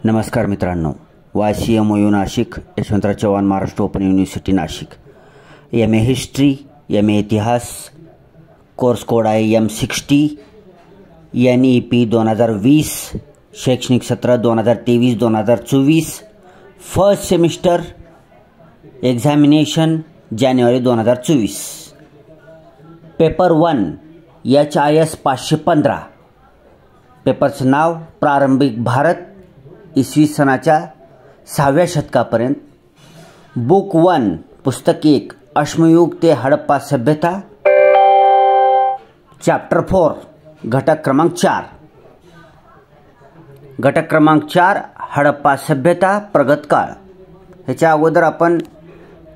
नमस्कार मित्रांनो, YCMOU Nashik, Yashwantrao Chavan Maharashtra open university Nashik, MA history, MA इतिहास, कोर्स कोड आहे M60, NEP 2020, शैक्षणिक सत्र 2023-2024, फर्स्ट सेमिस्टर एक्झामिनेशन जानेवारी 2024, पेपर 1 HIS 515, पेपरचं नाव प्रारंभिक भारत इसवी सनाच्या 6व्या शतकापर्यंत, बुक 1 पुस्तक 1 अश्मयुग ते हडप्पा सभ्यता, चॅप्टर 4 घटक क्रमांक 4, घटक क्रमांक 4 हडप्पा सभ्यता प्रगत काळ. ह्याच्या अगोदर आपण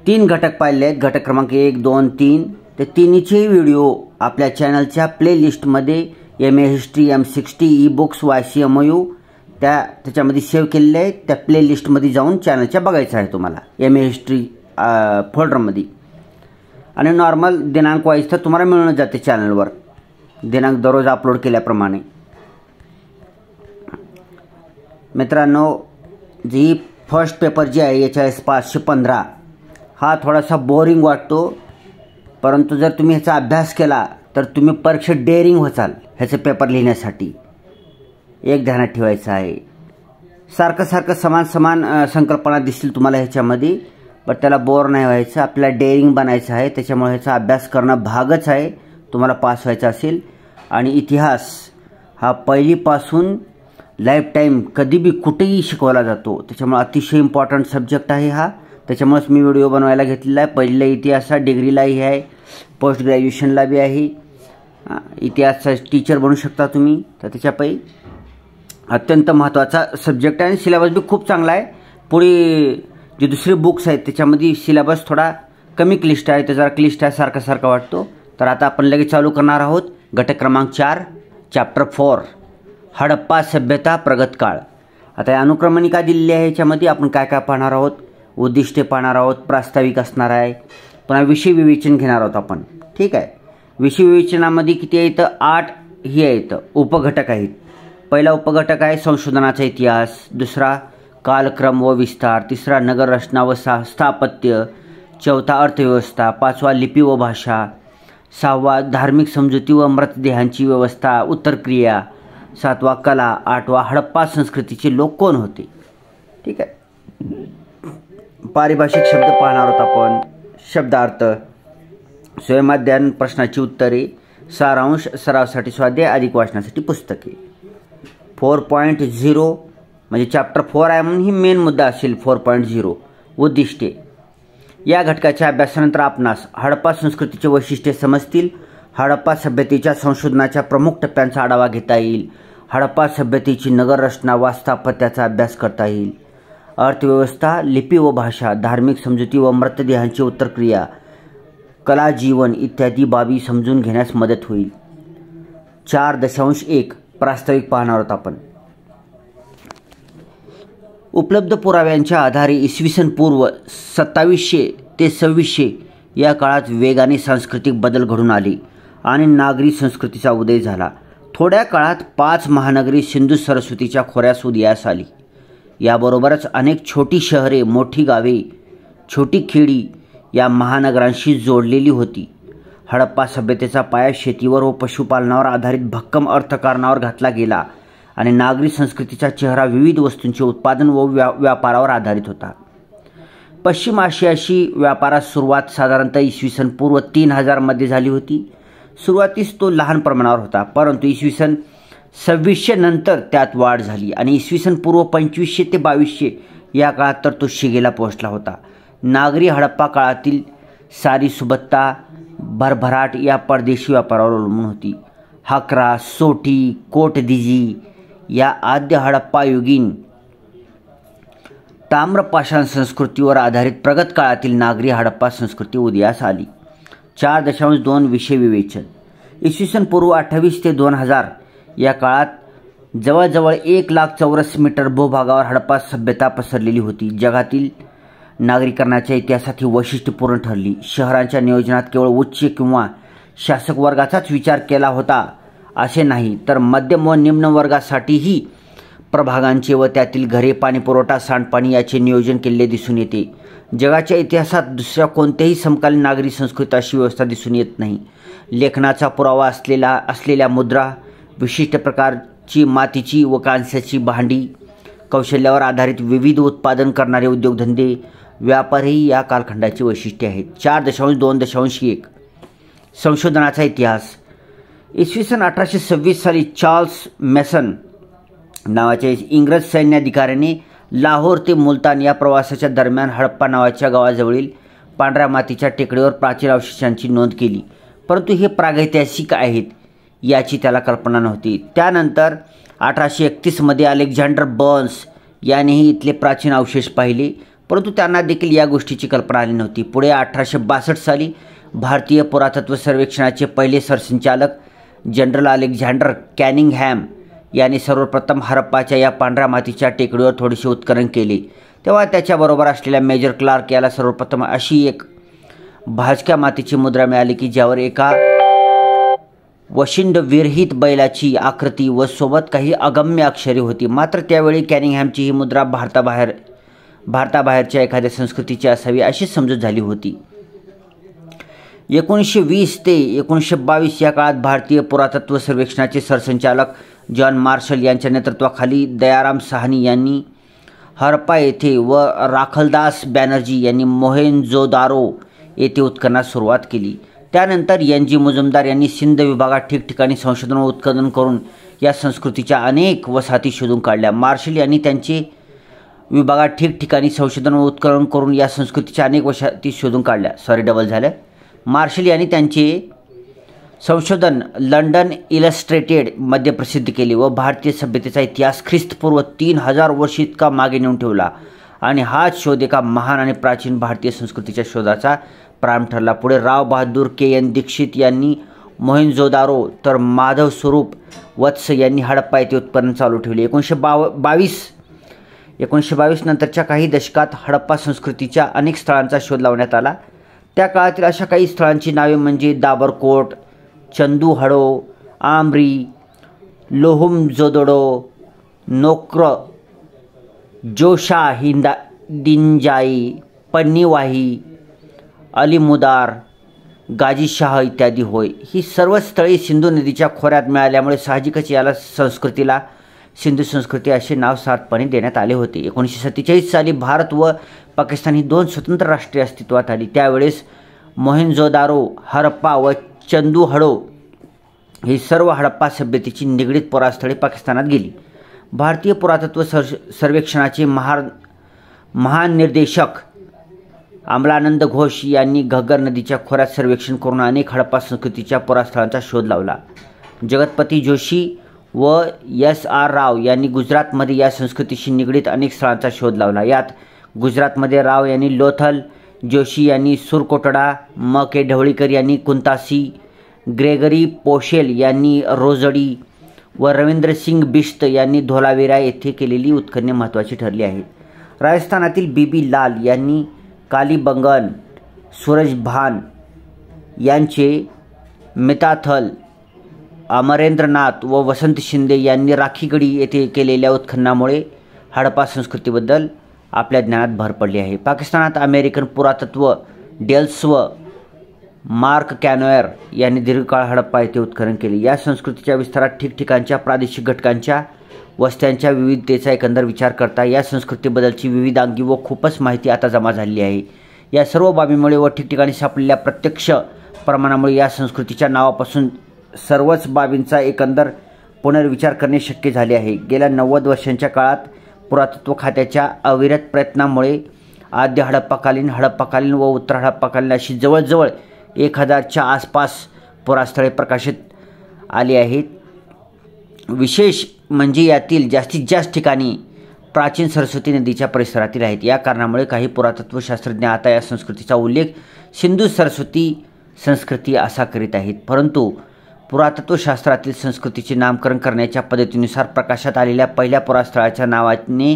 3 घटक पाहिले आहेत. घटक क्रमांक 1, 2, 3 ते तिन्हीचे व्हिडिओ आपल्या चॅनलच्या प्लेलिस्टमध्ये MA history, M60 e books YCMOU त्याच्यामध्ये सेव्ह केलेले आहेत. त्या प्लेलिस्टमध्ये जाऊन चॅनलच्या बघायचं आहे तुम्हाला MA हिस्ट्री फोल्डरमध्ये. आणि नॉर्मल दिनांक वाईज तर तुम्हाला मिळून जाते चॅनलवर, दिनांक दररोज अपलोड केल्याप्रमाणे. मित्रांनो, जी फर्स्ट पेपर जी आहे HIS 515 हा थोडासा बोरिंग वाटतो, परंतु जर तुम्ही ह्याचा अभ्यास केला तर तुम्ही परीक्षेत डेअरिंग व्हाल. ह्याचे पेपर लिहिण्यासाठी एक ध्यानात ठेवायचं आहे. सारखं समान संकल्पना दिसतील तुम्हाला ह्याच्यामध्ये, पण त्याला बोर नाही व्हायचं. आपल्याला डेअरिंग बनायचं आहे. त्याच्यामुळे ह्याचा अभ्यास करणं भागच आहे तुम्हाला पास व्हायचं असेल. आणि इतिहास हा पहिलीपासून लाईफ टाईम कधी बी कुठेही शिकवला जातो, त्याच्यामुळे अतिशय इम्पॉर्टंट सब्जेक्ट आहे हा. त्याच्यामुळेच मी व्हिडिओ बनवायला घेतलेला आहे. पहिल्या इतिहास डिग्रीलाही आहे, पोस्ट ग्रॅज्युएशनला बी आहे. इतिहासचा टीचर बनू शकता तुम्ही. तर त्याच्यापैकी अत्यंत महत्त्वाचा सब्जेक्ट आहे आणि सिलेबस बी खूप चांगला आहे. पुढे जे दुसरे बुक्स आहेत त्याच्यामध्ये सिलेबस थोडा कमी क्लिष्ट आहे, ते जरा क्लिष्ट आहे, सारखं वाटतो. तर आता आपण लगेच चालू करणार आहोत. घटक क्रमांक 4 चॅप्टर 4 हडप्पा सभ्यता प्रगत काळ. आता या अनुक्रमणिका दिलेली आहे. ह्याच्यामध्ये आपण काय काय पाहणार आहोत, उद्दिष्टे पाहणार आहोत, प्रास्ताविक असणार आहे, पुन्हा विषय विवेचन घेणार आहोत आपण. ठीक आहे. विषय विवेचनामध्ये किती आहे तर 8 ही आहेत उपघटक आहेत. पहिला उपघटक आहे संशोधनाचा इतिहास, दुसरा कालक्रम व विस्तार, तिसरा नगररचना व स्थापत्य, चौथा अर्थव्यवस्था, पाचवा लिपी व भाषा, सहावा धार्मिक समजुती व मृतदेहांची व्यवस्था उत्तरक्रिया, सातवा कला, आठवा हडप्पा संस्कृतीचे लोक कोण होते. ठीक आहे. पारिभाषिक शब्द पाहणार आहोत आपण, शब्दार्थ, स्वयमाध्यान प्रश्नाची उत्तरे, सारांश, सरावासाठी स्वाध्याय, अधिक वाचनासाठी पुस्तके. 4.0 म्हणजे चॅप्टर 4 आहे म्हणून ही मेन मुद्दा असेल. 4.0 उद्दिष्टे. या घटकाच्या अभ्यासानंतर आपणास हडप्पा संस्कृतीचे वैशिष्ट्ये समजतील. हडप्पा सभ्यतेच्या संशोधनाच्या प्रमुख टप्प्यांचा आढावा घेता येईल. हडप्पा सभ्यतेची नगररचना व स्थापत्याचा अभ्यास करता येईल. अर्थव्यवस्था, लिपी व भाषा, धार्मिक समजुती व मृतदेहांची उत्तरक्रिया, कला, जीवन इत्यादी बाबी समजून घेण्यास मदत होईल. 4.1 प्रास्ताविक पाहणार आहोत आपण. उपलब्ध पुराव्यांच्या आधारे इसवी सन पूर्व 2700 ते 2600 या काळात वेगाने सांस्कृतिक बदल घडून आले आणि नागरी संस्कृतीचा उदय झाला. थोड्या काळात 5 महानगरी सिंधू सरस्वतीच्या खोऱ्यास उदयास आली. याबरोबरच अनेक छोटी शहरे, मोठी गावे, छोटी खेडी या महानगरांशी जोडलेली होती. हडप्पा सभ्यतेचा पाया शेतीवर व पशुपालनावर आधारित भक्कम अर्थकारणावर घातला गेला आणि नागरी संस्कृतीचा चेहरा विविध वस्तूंचे उत्पादन व व्यापारावर आधारित होता. पश्चिम आशियाशी व्यापारास सुरुवात साधारणतः इसवी सन पूर्व 3000 मध्ये झाली होती. सुरुवातीस तो लहान प्रमाणावर होता, परंतु इसवी सन 2600 नंतर त्यात वाढ झाली आणि इसवी सन पूर्व 2500 ते 2200 या काळात तर तो शिगेला पोहोचला होता. नागरी हडप्पा काळातील सारी सुबत्ता, भरभराट या परदेशी व्यापारावर अवलंबून होती. हकरा, सोटी, कोटदिजी या आद्य हडप्पायुगीन ताम्रपाषाण संस्कृतीवर आधारित प्रगत काळातील नागरी हडप्पा संस्कृती उदयास आली. 4.2 विषय विवेचन. इसवी सन पूर्व 28 ते 2000 या काळात जवळजवळ 1 लाख चौरस मीटर भूभागावर हडप्पा सभ्यता पसरलेली होती. जगातील नागरीकरणाच्या इतिहासात ही वैशिष्ट्यपूर्ण ठरली. शहरांच्या नियोजनात केवळ उच्च किंवा शासक वर्गाचाच विचार केला होता असे नाही, तर मध्यम व निम्न वर्गासाठीही प्रभागांचे व त्यातील घरे, पाणीपुरवठा, सांडपाणी याचे नियोजन केलेले दिसून येते. जगाच्या इतिहासात दुसऱ्या कोणत्याही समकालीन नागरी संस्कृतीत अशी व्यवस्था दिसून येत नाही. लेखनाचा पुरावा असलेल्या मुद्रा, विशिष्ट प्रकारची मातीची व कांस्याची भांडी, कौशल्यावर आधारित विविध उत्पादन करणारे उद्योगधंदे, व्यापार ही या कालखंडाची वैशिष्ट्ये आहेत. 4.2.1 संशोधनाचा इतिहास. इसवी सन 1826 साली चार्ल्स मेसन नावाच्या इंग्रज सैन्याधिकाऱ्याने लाहोर ते मुलतान या प्रवासाच्या दरम्यान हडप्पा नावाच्या गावाजवळील पांढऱ्या मातीच्या टेकडीवर प्राचीन अवशेषांची नोंद केली, परंतु हे प्रागैतिहासिक आहेत याची त्याला कल्पना नव्हती. त्यानंतर 1831 अलेक्झांडर बर्न्स यानेही इथले प्राचीन अवशेष पाहिले, परंतु त्यांना देखील या गोष्टीची कल्पना आली नव्हती. पुढे 1862 साली भारतीय पुरातत्व सर्वेक्षणाचे पहिले सरसंचालक जनरल अलेक्झांडर कॅनिंगहॅम याने सर्वप्रथम हरप्पाच्या या पांढऱ्या मातीच्या टेकडीवर थोडेसे उत्खनन केले. तेव्हा त्याच्याबरोबर असलेल्या मेजर क्लार्क याला सर्वप्रथम अशी एक भाजक्या मातीची मुद्रा मिळाली की ज्यावर एका वशिंड विरहित बैलाची आकृती व सोबत काही अगम्य अक्षरे होती. मात्र त्यावेळी कॅनिंगहॅमची ही मुद्रा भारताबाहेरच्या एखाद्या संस्कृतीची असावी अशी समजूत झाली होती. 1920 ते 1922 या काळात भारतीय पुरातत्व सर्वेक्षणाचे सरसंचालक जॉन मार्शल यांच्या नेतृत्वाखाली दयाराम साहनी यांनी हरप्पा येथे व राखलदास बॅनर्जी यांनी मोहेंजोदारो येथे उत्खननास सुरुवात केली. त्यानंतर NG मुजुमदार यांनी सिंध विभागात ठिकठिकाणी संशोधन व उत्खनन करून या संस्कृतीच्या अनेक वसाहती शोधून काढल्या. मार्शल यांनी त्यांचे विभागात ठिकठिकाणी संशोधन व उत्खनन करून या संस्कृतीच्या अनेक वसाहती शोधून काढल्या. मार्शल यांनी त्यांचे संशोधन लंडन इलस्ट्रेटेडमध्ये प्रसिद्ध केले व भारतीय सभ्यतेचा इतिहास ख्रिस्तपूर्व 3000 वर्ष इतका मागे नेऊन ठेवला आणि हाच शोध एका महान आणि प्राचीन भारतीय संस्कृतीच्या शोधाचा प्रारंभ ठरला. पुढे राव बहादूर KN दीक्षित यांनी मोहेंजोदारो तर माधव स्वरूप वत्स यांनी हडप्पा येथे उत्खनन चालू ठेवले. 1922 नंतरच्या काही दशकात हडप्पा संस्कृतीच्या अनेक स्थळांचा शोध लावण्यात आला. त्या काळातील अशा काही स्थळांची नावे म्हणजे दाबरकोट, चंदूहडो, आमरी, लोहुमजोदडो, नोक्र, जोशा दिंजाई, पन्नीवाही, अलीमुदार, गाजीशाह इत्यादी होय. ही सर्व स्थळे सिंधू नदीच्या खोऱ्यात मिळाल्यामुळे साहजिकच याला संस्कृतीला सिंधू संस्कृती असे नाव सार्थपणे देण्यात आले होते. 1947 साली भारत व पाकिस्तान ही दोन स्वतंत्र राष्ट्रे अस्तित्वात आली. त्यावेळेस मोहेंजोदारो, हरप्पा व चंदूहडो ही सर्व हडप्पा सभ्यतेची निगडीत पुरास्थळे पाकिस्तानात गेली. भारतीय पुरातत्व सर्वेक्षणाचे महानिर्देशक अमलानंद घोष यांनी घग्गर नदीच्या खोऱ्यात सर्वेक्षण करून अनेक हडप्पा संस्कृतीच्या पुरास्थळांचा शोध लावला. जगतपती जोशी व SR राव यांनी गुजरातमध्ये या संस्कृतीशी निगडीत अनेक स्थळांचा शोध लावला. यात गुजरातमध्ये राव यांनी लोथल, जोशी यांनी सुरकोटडा, M.K. ढवळीकर यांनी कुंतासी, ग्रेगरी पोशेल यांनी रोजडी व रवींद्रसिंग बिश्त यांनी धोलावीरा येथे केलेली उत्खनने महत्त्वाची ठरली आहेत. राजस्थानातील BB लाल यांनी कालीबंगन, सूरजभान यांचे मिताथल, अमरेंद्रनाथ व वसंत शिंदे यांनी राखीगडी येथे केलेल्या उत्खननामुळे हडप्पा संस्कृतीबद्दल आपल्या ज्ञानात भर पडली आहे. पाकिस्तानात अमेरिकन पुरातत्व डेल्स व मार्क कॅनोयर यांनी दीर्घकाळ हडप्पा येथे उत्खनन केले. या संस्कृतीच्या विस्तारात ठिकठिकाणच्या प्रादेशिक घटकांच्या वस्त्यांच्या विविधतेचा एकंदर विचार करता या संस्कृतीबद्दलची विविधांगी व खूपच माहिती आता जमा झाली आहे. या सर्व बाबीमुळे व ठिकठिकाणी सापडलेल्या प्रत्यक्ष प्रमाणामुळे या संस्कृतीच्या नावापासून सर्वच बाबींचा एकंदर पुनर्विचार करणे शक्य झाले आहे. गेल्या 90 वर्षांच्या काळात पुरातत्व खात्याच्या अविरत प्रयत्नामुळे आद्य हडप्पाकालीन व उत्तर हडप्पाकालीन अशी जवळजवळ 1000च्या आसपास पुरास्थळे प्रकाशित आली आहेत. विशेष म्हणजे यातील जास्तीत जास्त ठिकाणी प्राचीन सरस्वती नदीच्या परिसरातील आहेत. या कारणामुळे काही पुरातत्व शास्त्रज्ञ आता या संस्कृतीचा उल्लेख सिंधू सरस्वती संस्कृती असा करीत आहेत. परंतु पुरातत्वशास्त्रातील संस्कृतीचे नामकरण करण्याच्या पद्धतीनुसार प्रकाशात आलेल्या पहिल्या पुरास्थळाच्या नावाने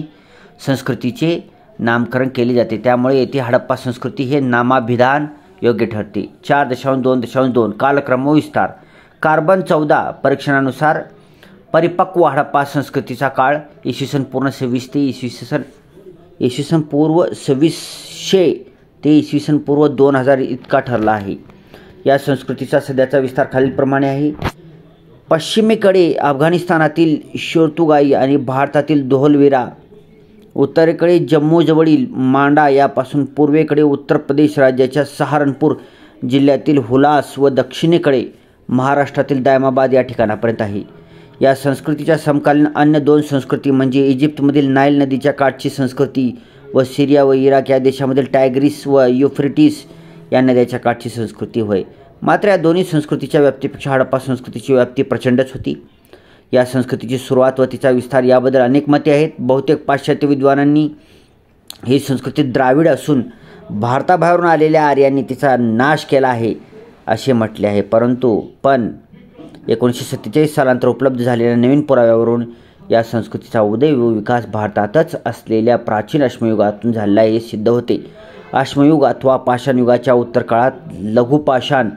संस्कृतीचे नामकरण केले जाते. त्यामुळे येथे हडप्पा संस्कृती हे नामाभिधान योग्य ठरते. 4.2.2 कालक्रम व विस्तार. कार्बन 14 परीक्षणानुसार परिपक्व हडप्पा संस्कृतीचा काळ इसवी सन पूर्व 26 ते इसवी सन पूर्व 2600 ते इसवी सन पूर्व 2000 इतका ठरला आहे. या संस्कृतीचा सध्याचा विस्तार खालीलप्रमाणे आहे. पश्चिमेकडे अफगाणिस्तानातील शोर्तुगाई आणि भारतातील धोलविरा, उत्तरेकडे जम्मूजवळील मांडा यापासून पूर्वेकडे उत्तर प्रदेश राज्याच्या सहारनपूर जिल्ह्यातील हुलास व दक्षिणेकडे महाराष्ट्रातील दायमाबाद या ठिकाणापर्यंत आहे. या संस्कृतीच्या समकालीन अन्य दोन संस्कृती म्हणजे इजिप्तमधील नाईल नदीच्या काठची संस्कृती व सिरिया व इराक या देशामधील टायग्रिस व युफ्रेटिस या नद्याच्या काठची संस्कृती होय. मात्र या दोन्ही संस्कृतीच्या व्याप्तीपेक्षा हडप्पा संस्कृतीची व्याप्ती प्रचंडच होती. या संस्कृतीची सुरुवात व तिचा विस्तार याबद्दल अनेक मते आहेत. बहुतेक पाश्चात्य विद्वानांनी ही संस्कृती द्राविड असून भारताबाहेरून आलेल्या आर्यांनी तिचा नाश केला आहे असे म्हटले आहे. पण 1947 सालानंतर उपलब्ध झालेल्या नवीन पुराव्यावरून या संस्कृतीचा उदय व विकास भारतातच असलेल्या प्राचीन अश्मयुगातून झालेला हे सिद्ध होते. अश्मयुग अथवा पाषाण युगाच्या उत्तर काळात लघुपाषाण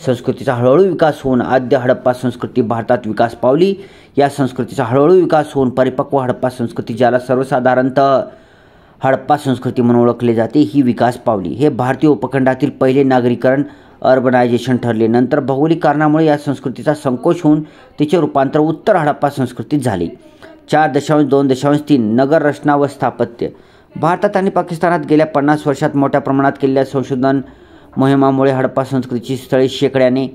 संस्कृतीचा हळूहळू विकास होऊन आद्य हडप्पा संस्कृती भारतात विकास पावली. या संस्कृतीचा हळूहळू विकास होऊन परिपक्व हडप्पा संस्कृती, ज्याला सर्वसाधारणतः हडप्पा संस्कृती म्हणून ओळखले जाते, ही विकास पावली. हे भारतीय उपखंडातील पहिले नागरीकरण अर्बनायझेशन ठरले. नंतर भौगोलिक कारणामुळे या संस्कृतीचा संकोच होऊन तिचे रूपांतर उत्तर हडप्पा संस्कृतीत झाले. 4.2.3 नगर रचना व स्थापत्य. भारतात आणि पाकिस्तानात गेल्या 50 वर्षात मोठ्या प्रमाणात केलेल्या संशोधन मोहिमामुळे हडप्पा संस्कृतीची स्थळे शेकड्याने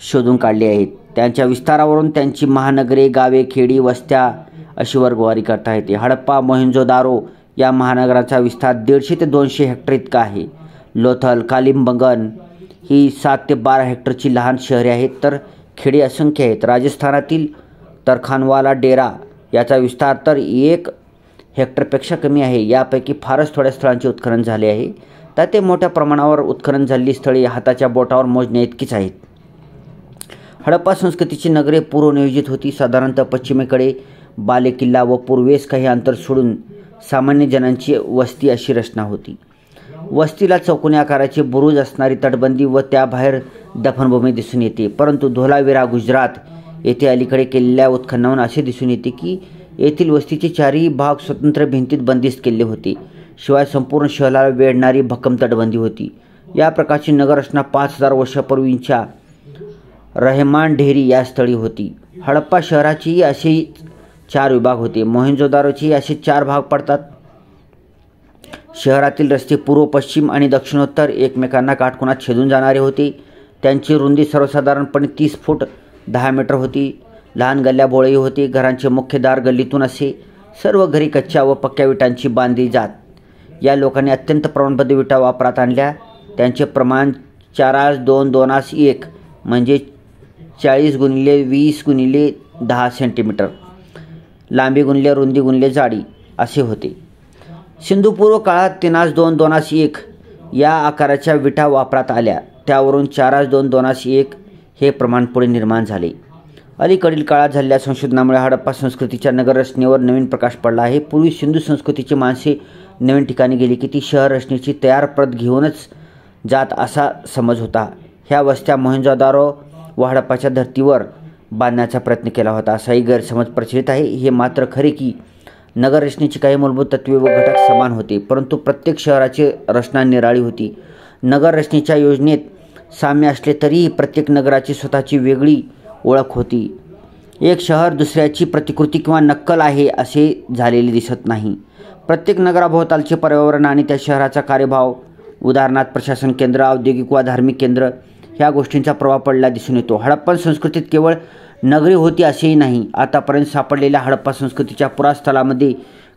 शोधून काढली आहेत. त्यांच्या विस्तारावरून त्यांची महानगरे, गावे, खेडी, वस्त्या अशी वर्गवारी करता येते. हडप्पा मोहेंजोदारो या महानगराचा विस्तार 150 ते 200 हेक्टर इतका आहे. लोथल, कालिमबंगन ही 7 ते 12 हेक्टरची लहान शहरे आहेत, तर खेडी असंख्य आहेत. राजस्थानातील तरखानवाला डेरा याचा विस्तार तर 1 हेक्टरपेक्षा कमी आहे. यापैकी फारच थोड्या स्थळांचे उत्खनन झाले आहे. तर ते मोठ्या प्रमाणावर उत्खनन झालेली स्थळे हाताच्या बोटावर मोजण्या इतकीच आहेत. हडप्पा संस्कृतीची नगरे पूर्वनियोजित होती. साधारणतः पश्चिमेकडे बालेकिल्ला व पूर्वेस काही अंतर सोडून सामान्य जनांची वस्ती अशी रचना होती. वस्तीला चौकोनी आकाराचे बुरुज असणारी तटबंदी व त्याबाहेर दफनभूमी दिसून येते. परंतु धोलावीरा गुजरात येथे अलीकडे केलेल्या उत्खननावरून असे दिसून येते की येथील वस्तीचे चारही भाग स्वतंत्र भिंतीत बंदिस्त केले होते. शिवाय संपूर्ण शहराला वेढणारी भक्कम तटबंदी होती. या प्रकारची नगररचना 5000 वर्षापूर्वीच्या रहमान ढेरी या स्थळी होती. हडप्पा शहराचेही असे 4 विभाग होते. मोहेंजोदारोचेही असे 4 भाग पडतात. शहरातील रस्ते पूर्व, पश्चिम आणि दक्षिणोत्तर एकमेकांना काटकोनात छेदून जाणारे होते. त्यांची रुंदी सर्वसाधारणपणे 30 फूट 10 मीटर होती. लहान गल्ल्या बोळही होती. घरांचे मुख्य दार गल्लीतून असे. सर्व घरी कच्च्या व पक्क्या विटांची बांधली जात. या लोकांनी अत्यंत प्रमाणबद्ध विटा वापरात आणल्या. त्यांचे प्रमाण 4:2:1 म्हणजे 40 गुणिले 20 गुणिले 10 सेंटीमीटर, लांबी गुणिले रुंदी गुणिले जाडी असे होते. सिंधू पूर्व काळात 3:2:1 या आकाराच्या विटा वापरात आल्या. त्यावरून 4:2:1 हे प्रमाण पुढे निर्माण झाले. अलीकडील काळात झालेल्या संशोधनामुळे हडप्पा संस्कृतीच्या नगररचनेवर नवीन प्रकाश पडला आहे. पूर्वी सिंधू संस्कृतीची माणसे नवीन ठिकाणी गेली की ती शहर रचनेची तयार प्रत घेऊनच जात असा समज होता. ह्या वस्त्या मोहेंजोदारो व हडप्पाच्या धर्तीवर बांधण्याचा प्रयत्न केला होता असाही गैरसमज प्रचलित आहे. हे मात्र खरे की नगररचनेची काही मूलभूत तत्त्वे व घटक समान होते, परंतु प्रत्येक शहराची रचना निराळी होती. नगररचनेच्या योजनेत साम्य असले तरीही प्रत्येक नगराची स्वतःची वेगळी ओळख होती. एक शहर दुसऱ्याची प्रतिकृती किंवा नक्कल आहे असे झालेले दिसत नाही. प्रत्येक नगराभोवतालचे पर्यावरण आणि त्या शहराचा कार्यभाव, उदाहरणार्थ प्रशासन केंद्र, औद्योगिक वा धार्मिक केंद्र, ह्या गोष्टींचा प्रभाव पडला दिसून येतो. हडप्पा संस्कृतीत केवळ नगरी होती असेही नाही. आतापर्यंत सापडलेल्या हडप्पा संस्कृतीच्या पुरास्थळामध्ये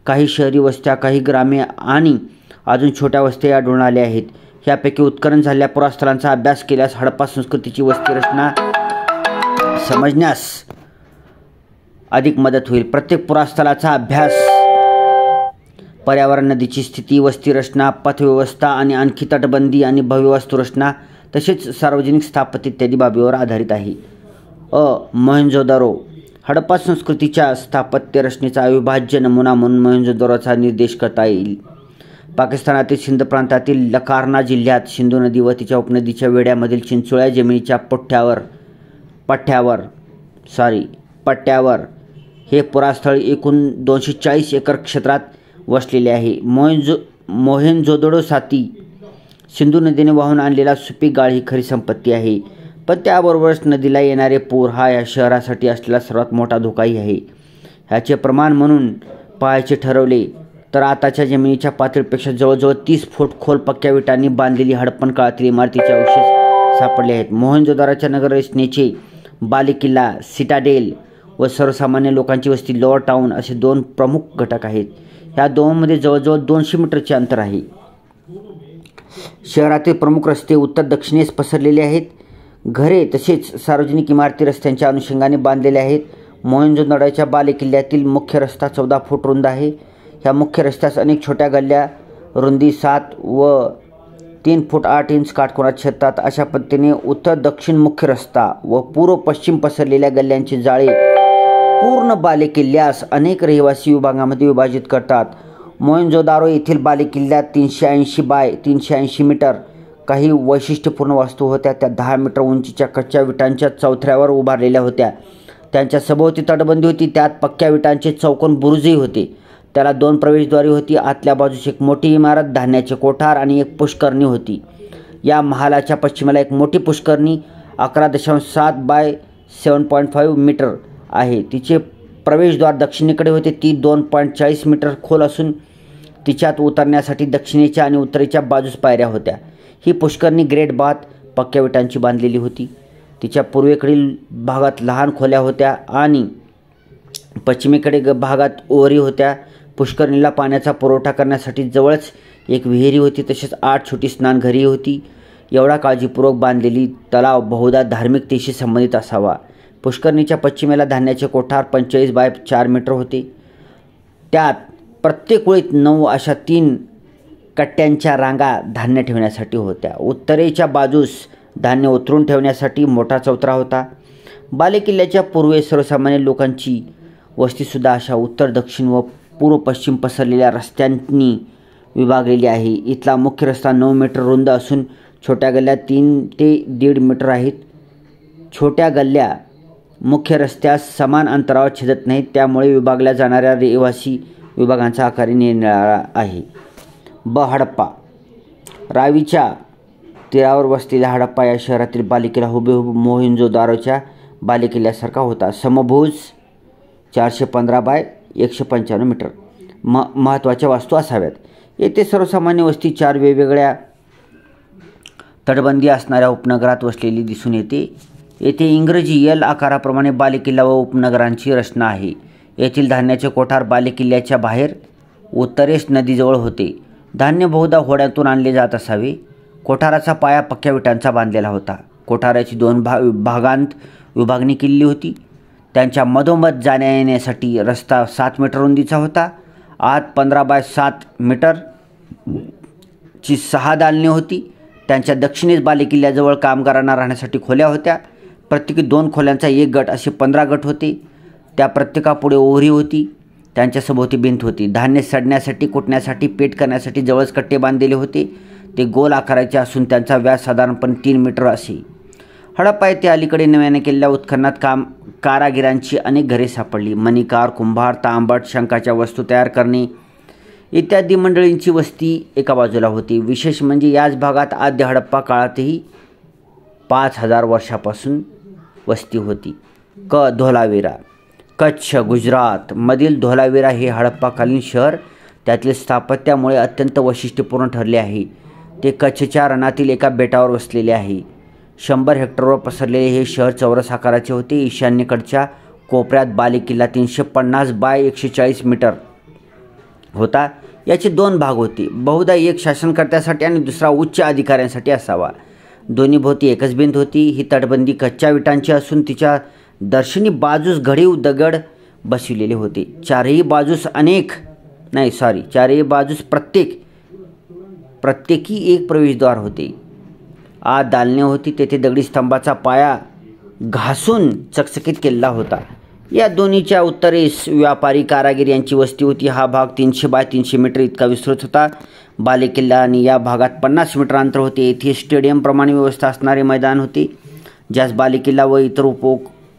काही शहरी वस्त्या, काही ग्रामे आणि अजून छोट्या वस्त्या आढळून आल्या आहेत. ह्यापैकी उत्खनन झालेल्या पुरास्थळांचा अभ्यास केल्यास हडप्पा संस्कृतीची वस्ती रचना समजण्यास अधिक मदत होईल. प्रत्येक पुरास्थळाचा अभ्यास पर्यावरण, नदीची स्थिती, वस्ती रचना, पथव्यवस्था आणि आणखी तटबंदी आणि भव्य वास्तुरचना तसेच सार्वजनिक स्थापत्य इत्यादी बाबीवर आधारित आहे. मोहेंजोदारो. हडप्पा संस्कृतीच्या स्थापत्य रचनेचा अविभाज्य नमुना म्हणून मोहेंजोदारोचा निर्देश करता येईल. पाकिस्तानातील सिंध प्रांतातील लकारना जिल्ह्यात सिंधू नदी व तिच्या उपनदीच्या वेढ्यामधील चिंचोळ्या जमिनीच्या पट्ट्यावर हे पुरास्थळ एकूण 240 एकर क्षेत्रात वसलेले आहे. मोहेंजोदडोसाठी सिंधू नदीने वाहून आणलेला सुपीक गाळ ही खरी संपत्ती आहे. पण त्याबरोबरच नदीला येणारे पूर हा या शहरासाठी असलेला सर्वात मोठा धोकाही आहे. ह्याचे प्रमाण म्हणून पाहायचे ठरवले तर आताच्या जमिनीच्या पातळीपेक्षा जवळजवळ 30 फूट खोल पक्क्या विटांनी बांधलेली हडप्पन काळातील इमारतीचे अवशेष सापडले आहेत. मोहेंजोदारोच्या नगररचनेचे बालेकिल्ला, सिटाडेल व सर्वसामान्य लोकांची वस्ती लोअर टाऊन असे 2 प्रमुख घटक आहेत. ह्या दोनमध्ये जवळजवळ 200 मीटरचे अंतर आहे. शहरातील प्रमुख रस्ते उत्तर दक्षिणेस पसरलेले आहेत. घरे तसेच सार्वजनिक इमारती रस्त्यांच्या अनुषंगाने बांधलेल्या आहेत. मोहेंजोदडोच्या बालेकिल्ल्यातील मुख्य रस्ता 14 फूट रुंद आहे. ह्या मुख्य रस्त्यास अनेक छोट्या गल्ल्या रुंदी 7 व 3 फूट 8 इंच काटकोनात छेदतात. अशा पद्धतीने उत्तर दक्षिण मुख्य रस्ता व पूर्व पश्चिम पसरलेल्या गल्ल्यांची जाळे पूर्ण बालेकिल्ल्यास अनेक रहिवासी विभागामध्ये विभाजित करतात. मोहेंजोदारो येथील बालेकिल्ल्यात 380 बाय 380 मीटर काही वैशिष्ट्यपूर्ण वास्तू होत्या. त्या 10 मीटर उंचीच्या कच्च्या विटांच्या चौथऱ्यावर उभारलेल्या होत्या. त्यांच्या सभोवती तटबंदी होती. त्यात पक्क्या विटांचे चौकोन बुरुजही होते. त्याला 2 प्रवेशद्वारे होती. आतल्या बाजूस एक मोठी इमारत, धान्याचे कोठार आणि एक पुष्करणी होती. या महालाच्या पश्चिमेला एक मोठी पुष्करणी 11.7 बाय 7.5 मीटर आहे. तिचे प्रवेशद्वार दक्षिणेकडे होते. ती 2.40 मीटर खोल असून तिच्यात उतरण्यासाठी दक्षिणेच्या आणि उत्तरेच्या बाजूस पायऱ्या होत्या. ही पुष्करणी ग्रेट बाथ पक्क्या विटांची बांधलेली होती. तिच्या पूर्वेकडील भागात लहान खोल्या होत्या आणि पश्चिमेकडे भागात ओहरी होत्या. पुष्करणीला पाण्याचा पुरवठा करण्यासाठी जवळच एक विहिरी होती. तसेच 8 छोटी स्नानघरेही होती. एवढा काळजीपूर्वक बांधलेली तलाव बहुधा धार्मिकतेशी संबंधित असावा. पुष्करणीच्या पश्चिमेला धान्याचे कोठार 45 बाय 4 मीटर होते. त्यात प्रत्येक ओळीत 9 अशा 3 कट्ट्यांच्या रांगा धान्य ठेवण्यासाठी होत्या. उत्तरेच्या बाजूस धान्य उतरून ठेवण्यासाठी मोठा चौतरा होता. बालेकिल्ल्याच्या पूर्वेस सर्वसामान्य लोकांची वस्तीसुद्धा अशा उत्तर दक्षिण व पूर्व पश्चिम पसरलेल्या रस्त्यांनी विभागलेली आहे. इथला मुख्य रस्ता 9 मीटर रुंद असून छोट्या गल्ल्या 3 ते 1.5 मीटर आहेत. छोट्या गल्ल्या मुख्य रस्त्यास समान अंतरावर छेदत नाहीत. त्यामुळे विभागल्या जाणाऱ्या रहिवासी विभागांचा आकार निरनिराळा आहे. हडप्पा. रावीच्या तीरावर वसलेला हडप्पा या शहरातील बालेकिल्ला हुबेहूब मोहेंजोदारोच्या बालेकिल्ल्यासारखा होता. समभुज 415 बाय 195 मीटर. महत्त्वाच्या वास्तू असाव्यात. येथे सर्वसामान्य वस्ती 4 वेगवेगळ्या तटबंदी असणाऱ्या उपनगरात वसलेली दिसून येते. येथे इंग्रजी एल आकाराप्रमाणे बालेकिल्ला व उपनगरांची रचना आहे. येथील धान्याचे कोठार बालेकिल्ल्याच्या बाहेर उत्तरेस नदीजवळ होते. धान्य बहुधा होड्यातून आणले जात असावे. कोठाराचा पाया पक्क्या विटांचा बांधलेला होता. कोठाराची 2 भागांत विभागणी केलेली होती. त्यांच्या मधोमध जाण्या येण्यासाठी रस्ता 7 मीटर रुंदीचा होता. आत 15 बाय 7 मीटरची 6 दालने होती. त्यांच्या दक्षिणेस बालेकिल्ल्याजवळ कामगारांना राहण्यासाठी खोल्या होत्या. प्रत्येकी 2 खोल्यांचा एक गट असे 15 गट होते. त्या प्रत्येकापुढे ओहरी होती. त्यांच्या सभोवती भिंत होती. धान्य सडण्यासाठी, कुटण्यासाठी, पेट करण्यासाठी जवळच कट्टे बांधलेले होते. ते गोल आकाराचे असून त्यांचा व्यास साधारणपणे 3 मीटर असे. हडप्पा येथे अलीकडे नव्याने केलेल्या उत्खननात कारागिरांची अनेक घरे सापडली. मणिकार, कुंभार, तांबट, शंखाच्या वस्तू तयार करणे इत्यादी मंडळींची वस्ती एका बाजूला होती. विशेष म्हणजे याच भागात आद्य हडप्पा काळातही 5000 वर्षापासून वस्ती होती. धोलावीरा. कच्छ, गुजरात मधील धोलावीरा हे हडप्पाकालीन शहर त्यातील स्थापत्यामुळे अत्यंत वैशिष्ट्यपूर्ण ठरले आहे. ते कच्छच्या रणातील एका बेटावर वसलेले आहे. 100 हेक्टरवर पसरलेले हे शहर चौरस आकाराचे होते. ईशान्येकडच्या कोपऱ्यात बालेकिल्ला 350 बाय 140 मीटर होता. याचे 2 भाग होते. बहुधा एक शासनकर्त्यासाठी आणि दुसरा उच्च अधिकाऱ्यांसाठी असावा. दोन्ही भोवती एकच भिंत होती. ही तटबंदी कच्च्या विटांची असून तिच्या दर्शनी बाजूस घडीव दगड बसविलेले होते. चारही बाजूस प्रत्येकी एक प्रवेशद्वार होते. आत दालने होती. तेथे दगडी स्तंभाचा पाया घासून चकचकीत केलेला होता. या दोन्हीच्या उत्तरेस व्यापारी कारागीर यांची वस्ती होती. हा भाग 300 बाय 300 मीटर इतका विस्तृत होता. बालेकिल्ला आणि या भागात 50 मीटर अंतर होते. येथे स्टेडियमप्रमाणे व्यवस्था असणारे मैदान होते, ज्यास बालेकिल्ला व इतर